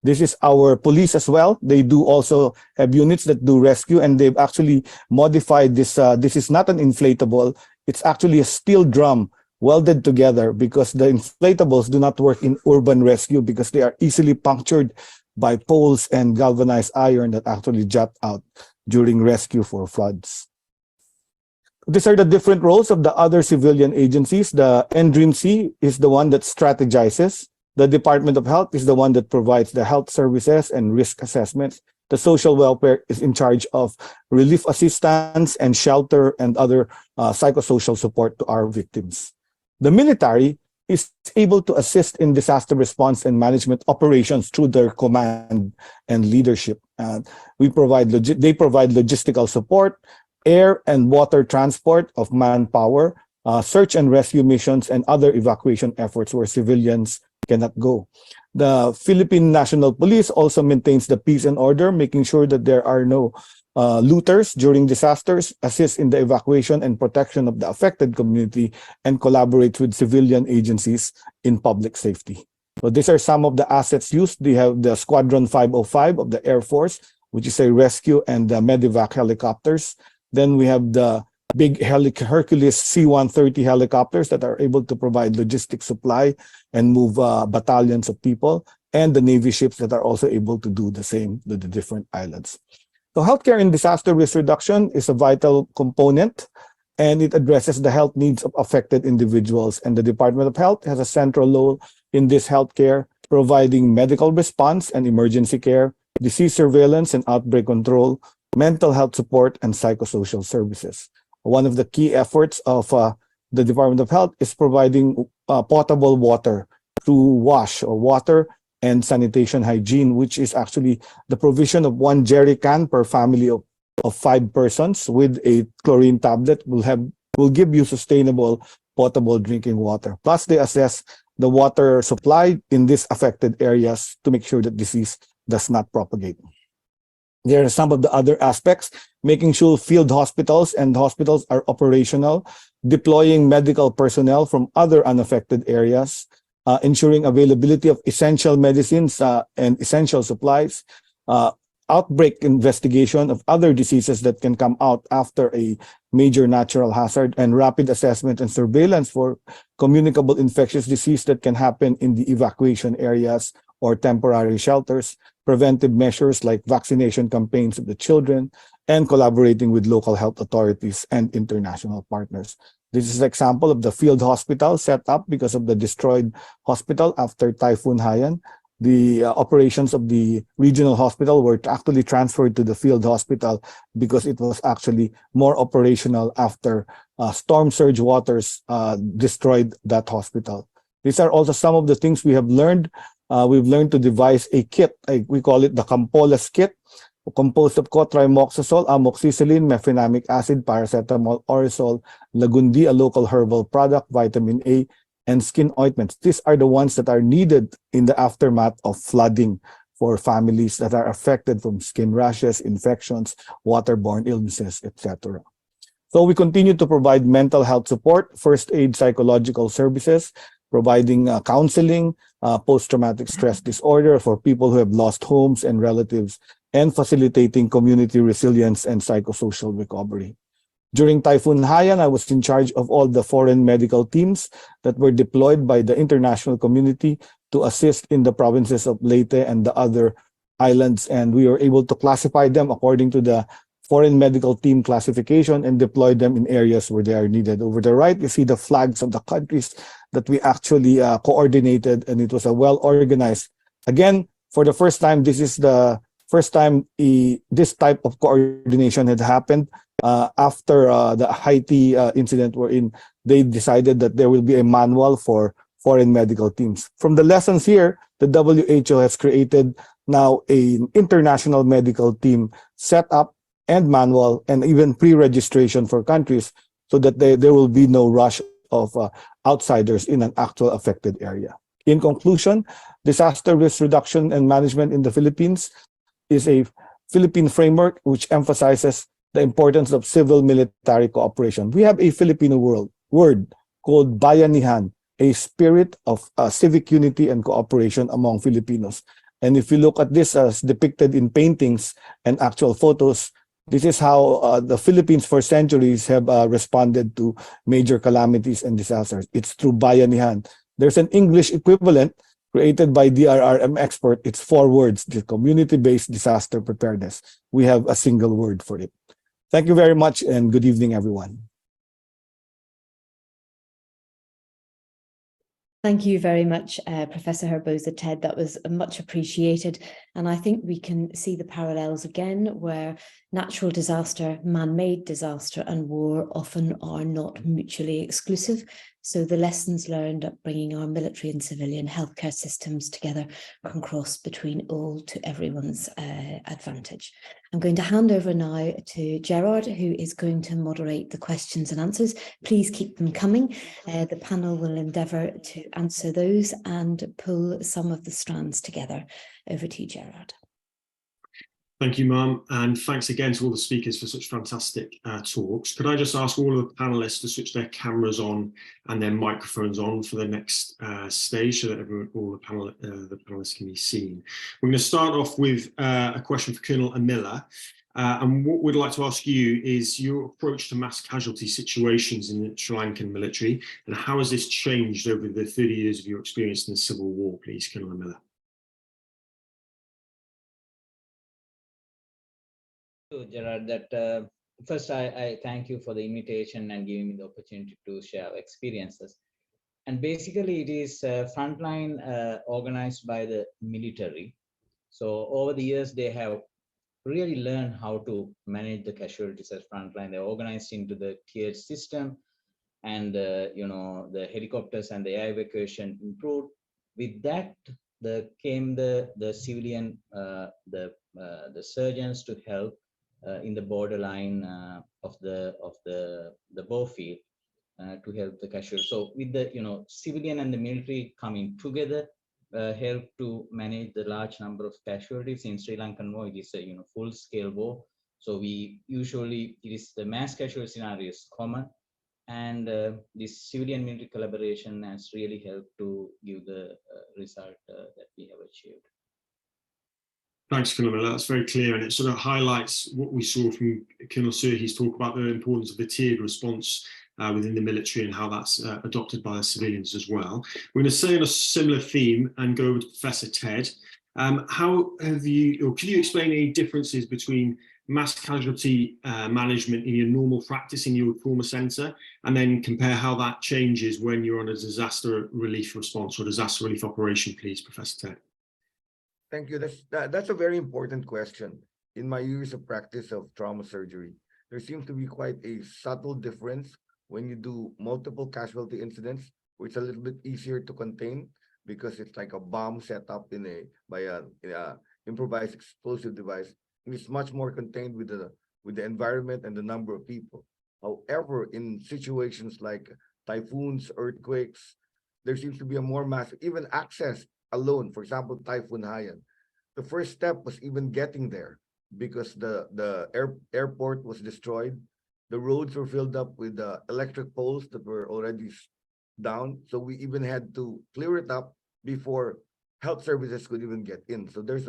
This is our police as well. They do also have units that do rescue, and they've actually modified this. This is not an inflatable. It's actually a steel drum welded together, because the inflatables do not work in urban rescue because they are easily punctured by poles and galvanized iron that actually jut out during rescue for floods. These are the different roles of the other civilian agencies. The NDRIMC is the one that strategizes. The Department of Health is the one that provides the health services and risk assessments. The social welfare is in charge of relief assistance and shelter and other psychosocial support to our victims. The military is able to assist in disaster response and management operations through their command and leadership. They provide logistical support, air and water transport of manpower, search and rescue missions, and other evacuation efforts where civilians cannot go. The Philippine National Police also maintains the peace and order, making sure that there are no looters during disasters, assists in the evacuation and protection of the affected community, and collaborates with civilian agencies in public safety. So these are some of the assets used. They have the Squadron 505 of the Air Force, which is a rescue and medevac helicopters. Then we have the big Hercules C-130 helicopters that are able to provide logistic supply and move battalions of people, and the Navy ships that are also able to do the same to the different islands. So healthcare in disaster risk reduction is a vital component, and it addresses the health needs of affected individuals. And the Department of Health has a central role in this healthcare, providing medical response and emergency care, disease surveillance and outbreak control, mental health support, and psychosocial services. One of the key efforts of the Department of Health is providing potable water through WASH, or water and sanitation hygiene, which is actually the provision of 1 jerry can per family of 5 persons with a chlorine tablet will give you sustainable potable drinking water. Plus, they assess the water supply in these affected areas to make sure that disease does not propagate. There are some of the other aspects, making sure field hospitals and hospitals are operational, deploying medical personnel from other unaffected areas, ensuring availability of essential medicines and essential supplies, outbreak investigation of other diseases that can come out after a major natural hazard, and rapid assessment and surveillance for communicable infectious disease that can happen in the evacuation areas or temporary shelters, preventive measures like vaccination campaigns of the children, and collaborating with local health authorities and international partners. This is an example of the field hospital set up because of the destroyed hospital after Typhoon Haiyan. The operations of the regional hospital were actually transferred to the field hospital because it was actually more operational after storm surge waters destroyed that hospital. These are also some of the things we have learned. We've learned to devise a kit. We call it the Campolas kit, composed of cotrimoxazole, amoxicillin, mefenamic acid, paracetamol, Orisol, Lagundi, a local herbal product, vitamin A, and skin ointments. These are the ones that are needed in the aftermath of flooding for families that are affected from skin rashes, infections, waterborne illnesses, etc. So we continue to provide mental health support, first aid, psychological services, providing counseling, post-traumatic stress disorder for people who have lost homes and relatives, and facilitating community resilience and psychosocial recovery. During Typhoon Haiyan, I was in charge of all the foreign medical teams that were deployed by the international community to assist in the provinces of Leyte and the other islands, and we were able to classify them according to the foreign medical team classification and deploy them in areas where they are needed. Over the right, you see the flags of the countries that we actually coordinated, and it was a well-organized. Again, for the first time, this is the first time this type of coordination had happened after the Haiti incident, wherein they decided that there will be a manual for foreign medical teams. From the lessons here, the WHO has created now an international medical team set up and manual and even pre-registration for countries so that there will be no rush of outsiders in an actual affected area. In conclusion, disaster risk reduction and management in the Philippines is a Philippine framework which emphasizes the importance of civil-military cooperation. We have a Filipino word called bayanihan, a spirit of civic unity and cooperation among Filipinos. And if you look at this as depicted in paintings and actual photos, this is how the Philippines for centuries have responded to major calamities and disasters. It's through bayanihan. There's an English equivalent created by DRRM expert. It's 4 words, the community-based disaster preparedness. We have a single word for it. Thank you very much and good evening, everyone. Thank you very much, Professor Herbosa Ted. That was much appreciated. And I think we can see the parallels again where natural disaster, man-made disaster and war often are not mutually exclusive. So the lessons learned at bringing our military and civilian healthcare systems together can cross between all to everyone's advantage. I'm going to hand over now to Gerard, who is going to moderate the questions and answers. Please keep them coming. The panel will endeavour to answer those and pull some of the strands together. Over to you, Gerard. Thank you, Ma'am, and thanks again to all the speakers for such fantastic talks. Could I just ask all of the panelists to switch their cameras on and their microphones on for the next stage so that all the panelists can be seen. We're going to start off with a question for Colonel Amila. And what we'd like to ask you is your approach to mass casualty situations in the Sri Lankan military, and how has this changed over the 30 years of your experience in the Civil War, please, Colonel Amila? Gerard, first I thank you for the invitation and giving me the opportunity to share our experiences. And basically it is frontline organized by the military. So over the years they have really learned how to manage the casualties at frontline. They're organized into the tiered system, and the helicopters and the air evacuation improved. With that, came the civilian, the surgeons to help in the borderline of the bore field to help the casualties. So with the civilian and the military coming together, help to manage the large number of casualties in Sri Lankan war. It is a full-scale war, so we usually it is the mass casualty scenario is common, and this civilian military collaboration has really helped to give the result that we have achieved. Thanks, Colonel Miller. That's very clear, and it sort of highlights what we saw from Colonel Surhi's talk about the importance of the tiered response within the military and how that's adopted by the civilians as well. We're going to stay on a similar theme and go over to Professor Ted. How have you, or can you explain any differences between mass casualty management in your normal practice in your trauma centre, and then compare how that changes when you're on a disaster relief response or disaster relief operation, please, Professor Ted? Thank you. That's a very important question. In my years of practice of trauma surgery, there seems to be quite a subtle difference when you do multiple casualty incidents it's a little bit easier to contain because it's like a bomb set up by a improvised explosive device. And it's much more contained with the environment and the number of people. However, in situations like typhoons, earthquakes, there seems to be a more massive, even access alone, for example, Typhoon Haiyan. The first step was even getting there because the airport was destroyed. The roads were filled up with electric poles that were already down. So we even had to clear it up before health services could even get in. So there's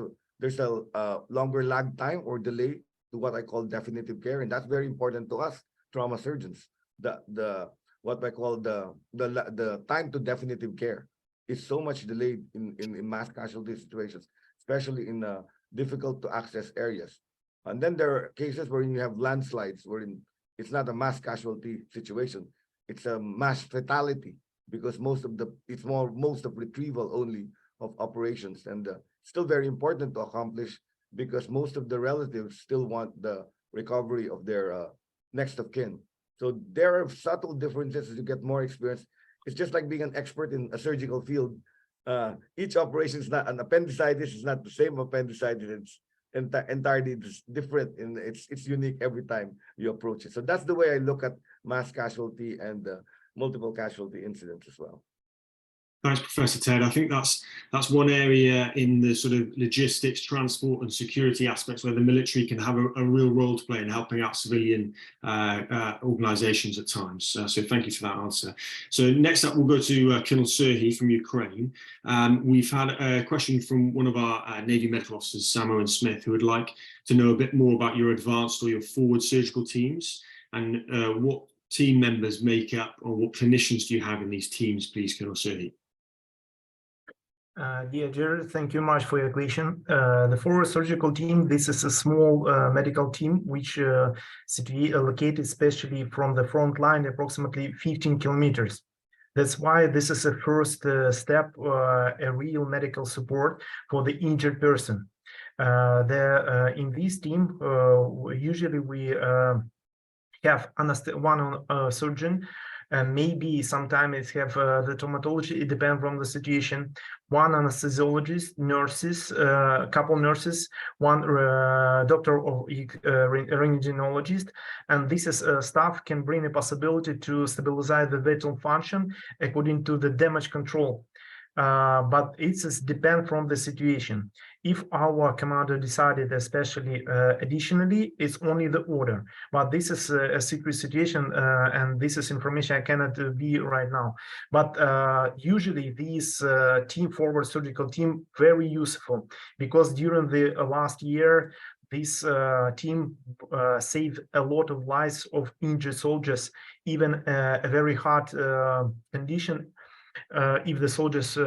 a longer lag time or delay to what I call definitive care, and that's very important to us trauma surgeons. What I call the time to definitive care is so much delayed in mass casualty situations, especially in difficult to access areas. And then there are cases where you have landslides, wherein it's not a mass casualty situation, it's a mass fatality because most of retrieval only of operations, and still very important to accomplish because most of the relatives still want the recovery of their next of kin. So there are subtle differences as you get more experience. It's just like being an expert in a surgical field. Each operation is not an appendicitis, is not the same appendicitis. It's entirely different, and it's unique every time you approach it. So that's the way I look at mass casualty and multiple casualty incidents as well. Thanks, Professor Ted. I think that's one area in the sort of logistics, transport and security aspects where the military can have a real role to play in helping out civilian organizations at times. So thank you for that answer. So next up, we'll go to Colonel Serhiy from Ukraine. We've had a question from one of our Navy medical officers, Samuel Smith, who would like to know a bit more about your advanced or your forward surgical teams and what team members make up, or what clinicians do you have in these teams, please, Colonel Serhiy? Dear Jared, thank you much for your question. The forward surgical team, this is a small medical team which located especially from the front line approximately 15 kilometers. That's why this is a first step, a real medical support for the injured person. In this team, usually we have one surgeon, and maybe sometimes it have the traumatology, it depends from the situation, one anesthesiologist, nurses, a couple nurses, one doctor or rentgenologist, and this is staff can bring a possibility to stabilize the vital function according to the damage control. But it depends from the situation. If our commander decided, especially additionally, it's only the order. But this is a secret situation, and this is information I cannot be right now. But usually these forward surgical team very useful because during the last year, this team saved a lot of lives of injured soldiers, even a very hard condition. If the soldiers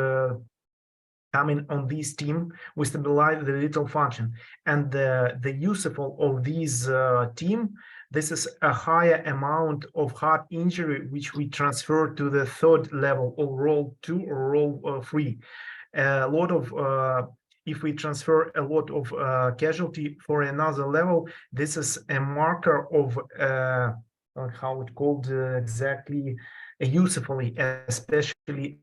coming on this team, we stabilize the vital function. And the useful of this team, this is a higher amount of heart injury, which we transfer to the third level, or role 2 or role 3. A lot of if we transfer a lot of casualty for another level, this is a marker of how it called exactly, usefully, especially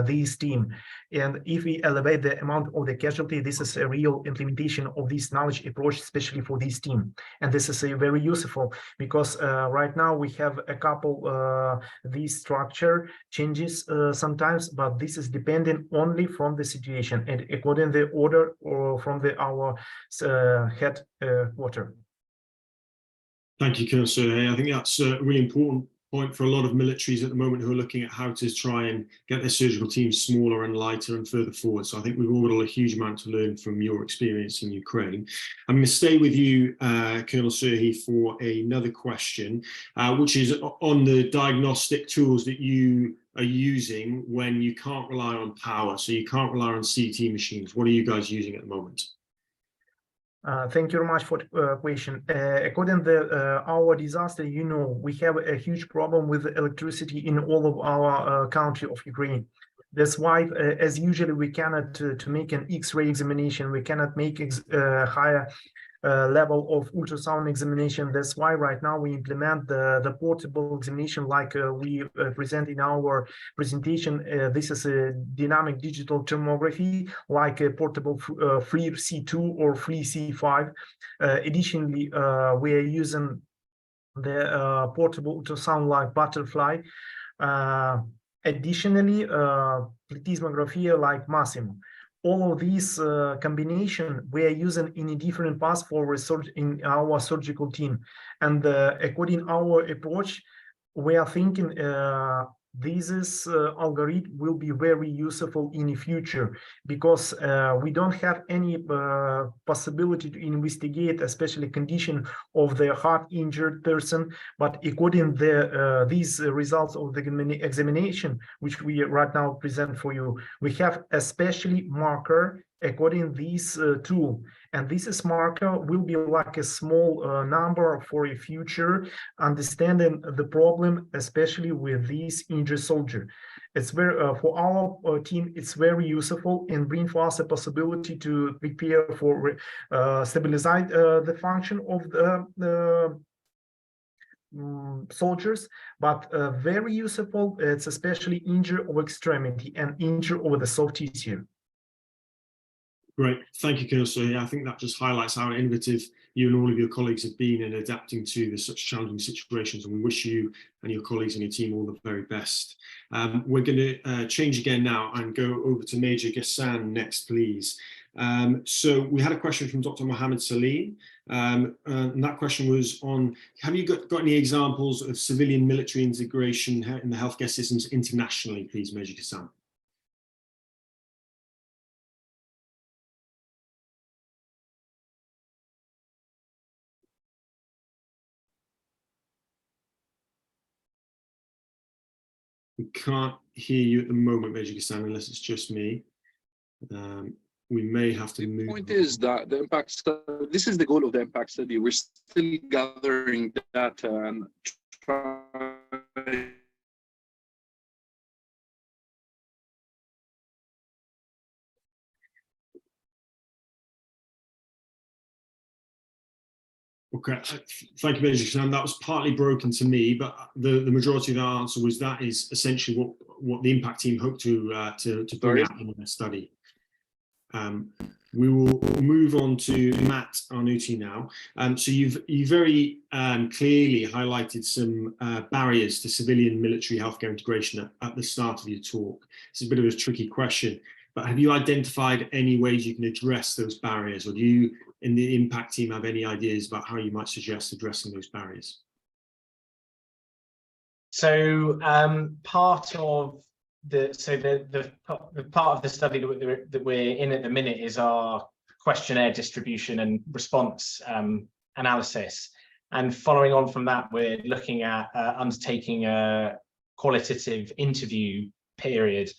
this team. And if we elevate the amount of the casualty, this is a real implementation of this knowledge approach, especially for this team. And this is very useful because right now we have a couple these structure changes sometimes, but this is dependent only from the situation and according to the order or from our headquarters. Thank you, Colonel Serhiy. I think that's a really important point for a lot of militaries at the moment who are looking at how to try and get their surgical teams smaller and lighter and further forward. So I think we've all got a huge amount to learn from your experience in Ukraine. I'm going to stay with you, Colonel Serhiy, for another question, which is on the diagnostic tools that you are using when you can't rely on power. So you can't rely on CT machines. What are you guys using at the moment? Thank you very much for the question. According to our disaster, we have a huge problem with electricity in all of our country of Ukraine. That's why, as usually, we cannot to make an X-ray examination. We cannot make higher level of ultrasound examination. That's why right now we implement the portable examination like we present in our presentation. This is a dynamic digital tomography, like a portable FLIR C2 or FLIR C5. Additionally, we are using the portable ultrasound like Butterfly. Additionally, plethysmography like Massimo. All of these combination we are using in a different path for research in our surgical team. And according our approach, we are thinking this algorithm will be very useful in the future, because we don't have any possibility to investigate especially condition of the heart injured person, but according to these results of the examination which we right now present for you, we have especially marker according this tool, and this marker will be like a small number for a future understanding the problem, especially with this injured soldier. It's very for our team, it's very useful and bring for us a possibility to prepare for stabilize the function of the soldiers, but very useful. It's especially injury of extremity and injury over the soft tissue. Great, thank you, Colonel. So yeah, I think that just highlights how innovative you and all of your colleagues have been in adapting to such challenging situations, and we wish you and your colleagues and your team all the very best. We're going to change again now and go over to Major Ghassan next, please. So we had a question from Dr. Mohammed Salim, and that question was on, have you got any examples of civilian military integration in the healthcare systems internationally, please, Major Ghassan? We can't hear you at the moment, Major Ghassan, unless it's just me. We may have to move. The point is that the impact study, this is the goal of the impact study. We're still gathering data and trying. Okay, thank you, Major Ghassan. That was partly broken to me, but the majority of the answer was that is essentially what the impact team hope to bring out in their study. We will move on to Matt Arnouti now. So you've very clearly highlighted some barriers to civilian military healthcare integration at the start of your talk. This is a bit of a tricky question, but have you identified any ways you can address those barriers, or do you in the impact team have any ideas about how you might suggest addressing those barriers? So part of the part of the study that we're in at the minute is our questionnaire distribution and response analysis. And following on from that, we're looking at undertaking a qualitative interview period.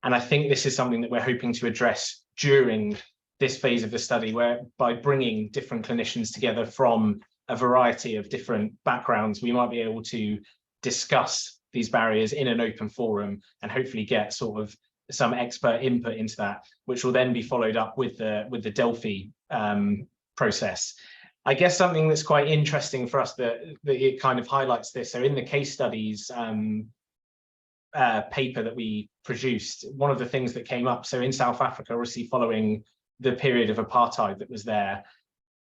And I think this is something that we're hoping to address during this phase of the study, where by bringing different clinicians together from a variety of different backgrounds, we might be able to discuss these barriers in an open forum and hopefully get sort of some expert input into that, which will then be followed up with the Delphi process. I guess something that's quite interesting for us that it kind of highlights this. So in the case studies paper that we produced, one of the things that came up, so in South Africa, obviously following the period of apartheid that was there,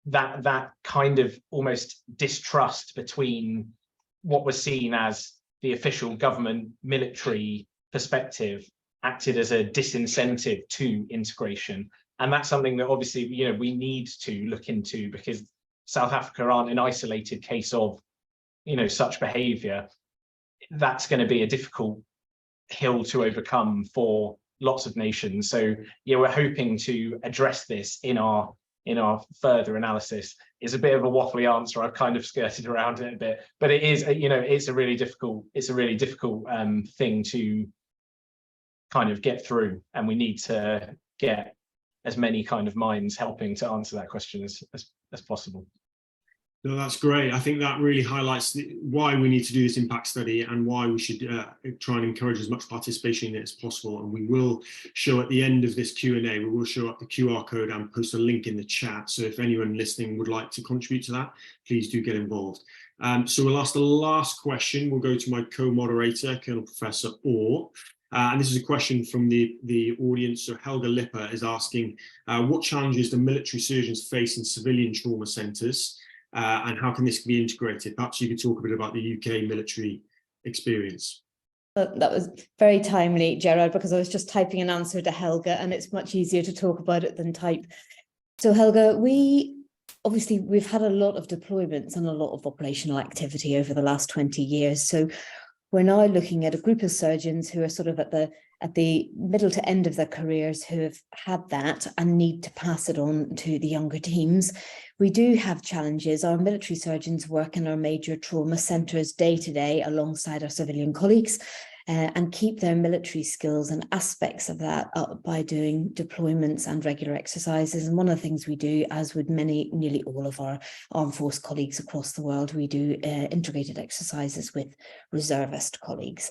that kind of almost distrust between what was seen as the official government military perspective acted as a disincentive to integration. And that's something that obviously, you know, we need to look into, because South Africa aren't an isolated case of, you know, such behavior. That's going to be a difficult hill to overcome for lots of nations. So yeah, we're hoping to address this in our further analysis. Is a bit of a waffly answer. I've kind of skirted around it a bit, but it is, you know, it's a really difficult thing to kind of get through, and we need to get as many kind of minds helping to answer that question as possible. No, that's great. I think that really highlights why we need to do this impact study and why we should try and encourage as much participation in it as possible. And we will show at the end of this Q&A, we will show up the QR code and post a link in the chat. So if anyone listening would like to contribute to that, please do get involved. So we'll ask the last question. We'll go to my co-moderator, Colonel Professor Orr. And this is a question from the audience. So Helga Lipper is asking, what challenges do military surgeons face in civilian trauma centres? And how can this be integrated? Perhaps you could talk a bit about the UK military experience. That was very timely, Gerard, because I was just typing an answer to Helga, and it's much easier to talk about it than type. So Helga, we've had a lot of deployments and a lot of operational activity over the last 20 years. So we're now looking at a group of surgeons who are sort of at the middle to end of their careers, who have had that and need to pass it on to the younger teams. We do have challenges. Our military surgeons work in our major trauma centres day to day alongside our civilian colleagues, and keep their military skills and aspects of that up by doing deployments and regular exercises. And one of the things we do, as with nearly all of our armed force colleagues across the world, we do integrated exercises with reservist colleagues.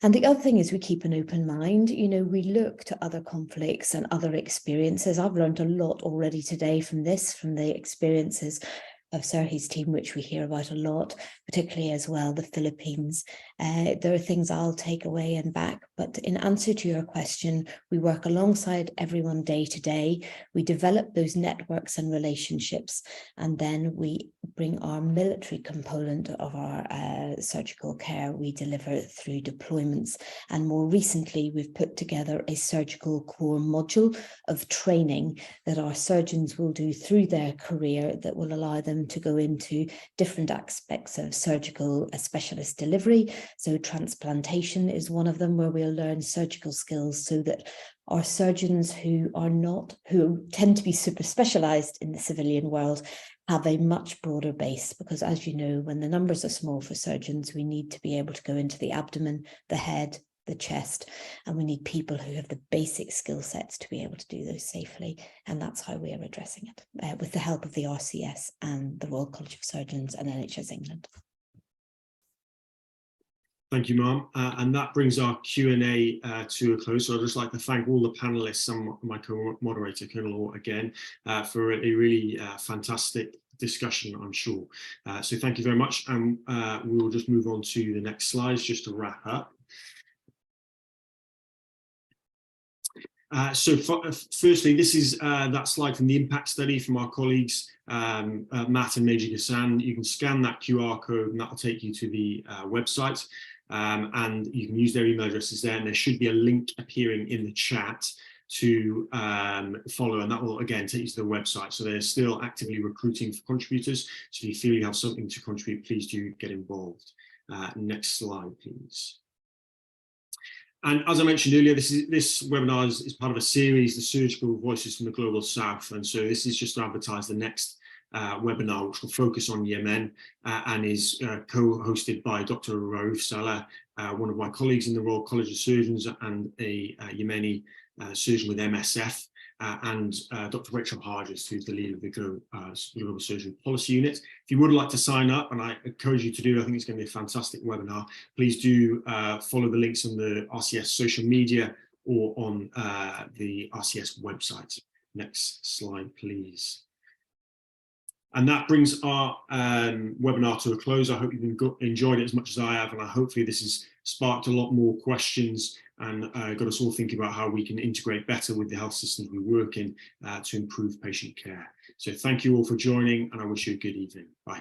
And the other thing is we keep an open mind. You know, we look to other conflicts and other experiences. I've learned a lot already today from the experiences of Serhi's team, which we hear about a lot, particularly as well the Philippines. There are things I'll take away and back, but in answer to your question, we work alongside everyone day to day. We develop those networks and relationships, and then we bring our military component of our surgical care. We deliver through deployments, and more recently we've put together a surgical core module of training that our surgeons will do through their career that will allow them to go into different aspects of surgical specialist delivery. So transplantation is one of them, where we'll learn surgical skills so that our surgeons who tend to be super specialized in the civilian world have a much broader base, because as you know, when the numbers are small for surgeons, we need to be able to go into the abdomen, the head, the chest, and we need people who have the basic skill sets to be able to do those safely. And that's how we are addressing it, with the help of the RCS and the Royal College of Surgeons and NHS England. Thank you, Ma'am. And that brings our Q&A to a close. So I'd just like to thank all the panelists and my co-moderator, Colonel Orr, again, for a really fantastic discussion, I'm sure. So thank you very much. And we will just move on to the next slides just to wrap up. Firstly, this is that slide from the impact study from our colleagues, Matt and Majid Hassan. You can scan that QR code and that will take you to the website, and you can use their email addresses there, and there should be a link appearing in the chat to follow, and that will again take you to the website. So they're still actively recruiting for contributors, so if you feel you have something to contribute, please do get involved. Next slide, please. And as I mentioned earlier, this webinar is part of a series, the Surgical Voices from the Global South. And so this is just to advertise the next webinar, which will focus on Yemen and is co-hosted by Dr. Raouf Saleh, one of my colleagues in the Royal College of Surgeons and a Yemeni surgeon with MSF, and Dr. Rachel Hargis, who's the leader of the Global Surgery Policy Unit. If you would like to sign up, and I encourage you to do, I think it's going to be a fantastic webinar, please do follow the links on the RCS social media or on the RCS website. Next slide, please. And that brings our webinar to a close. I hope you've enjoyed it as much as I have, and hopefully this has sparked a lot more questions and got us all thinking about how we can integrate better with the health systems we work in to improve patient care. So thank you all for joining, and I wish you a good evening. Bye.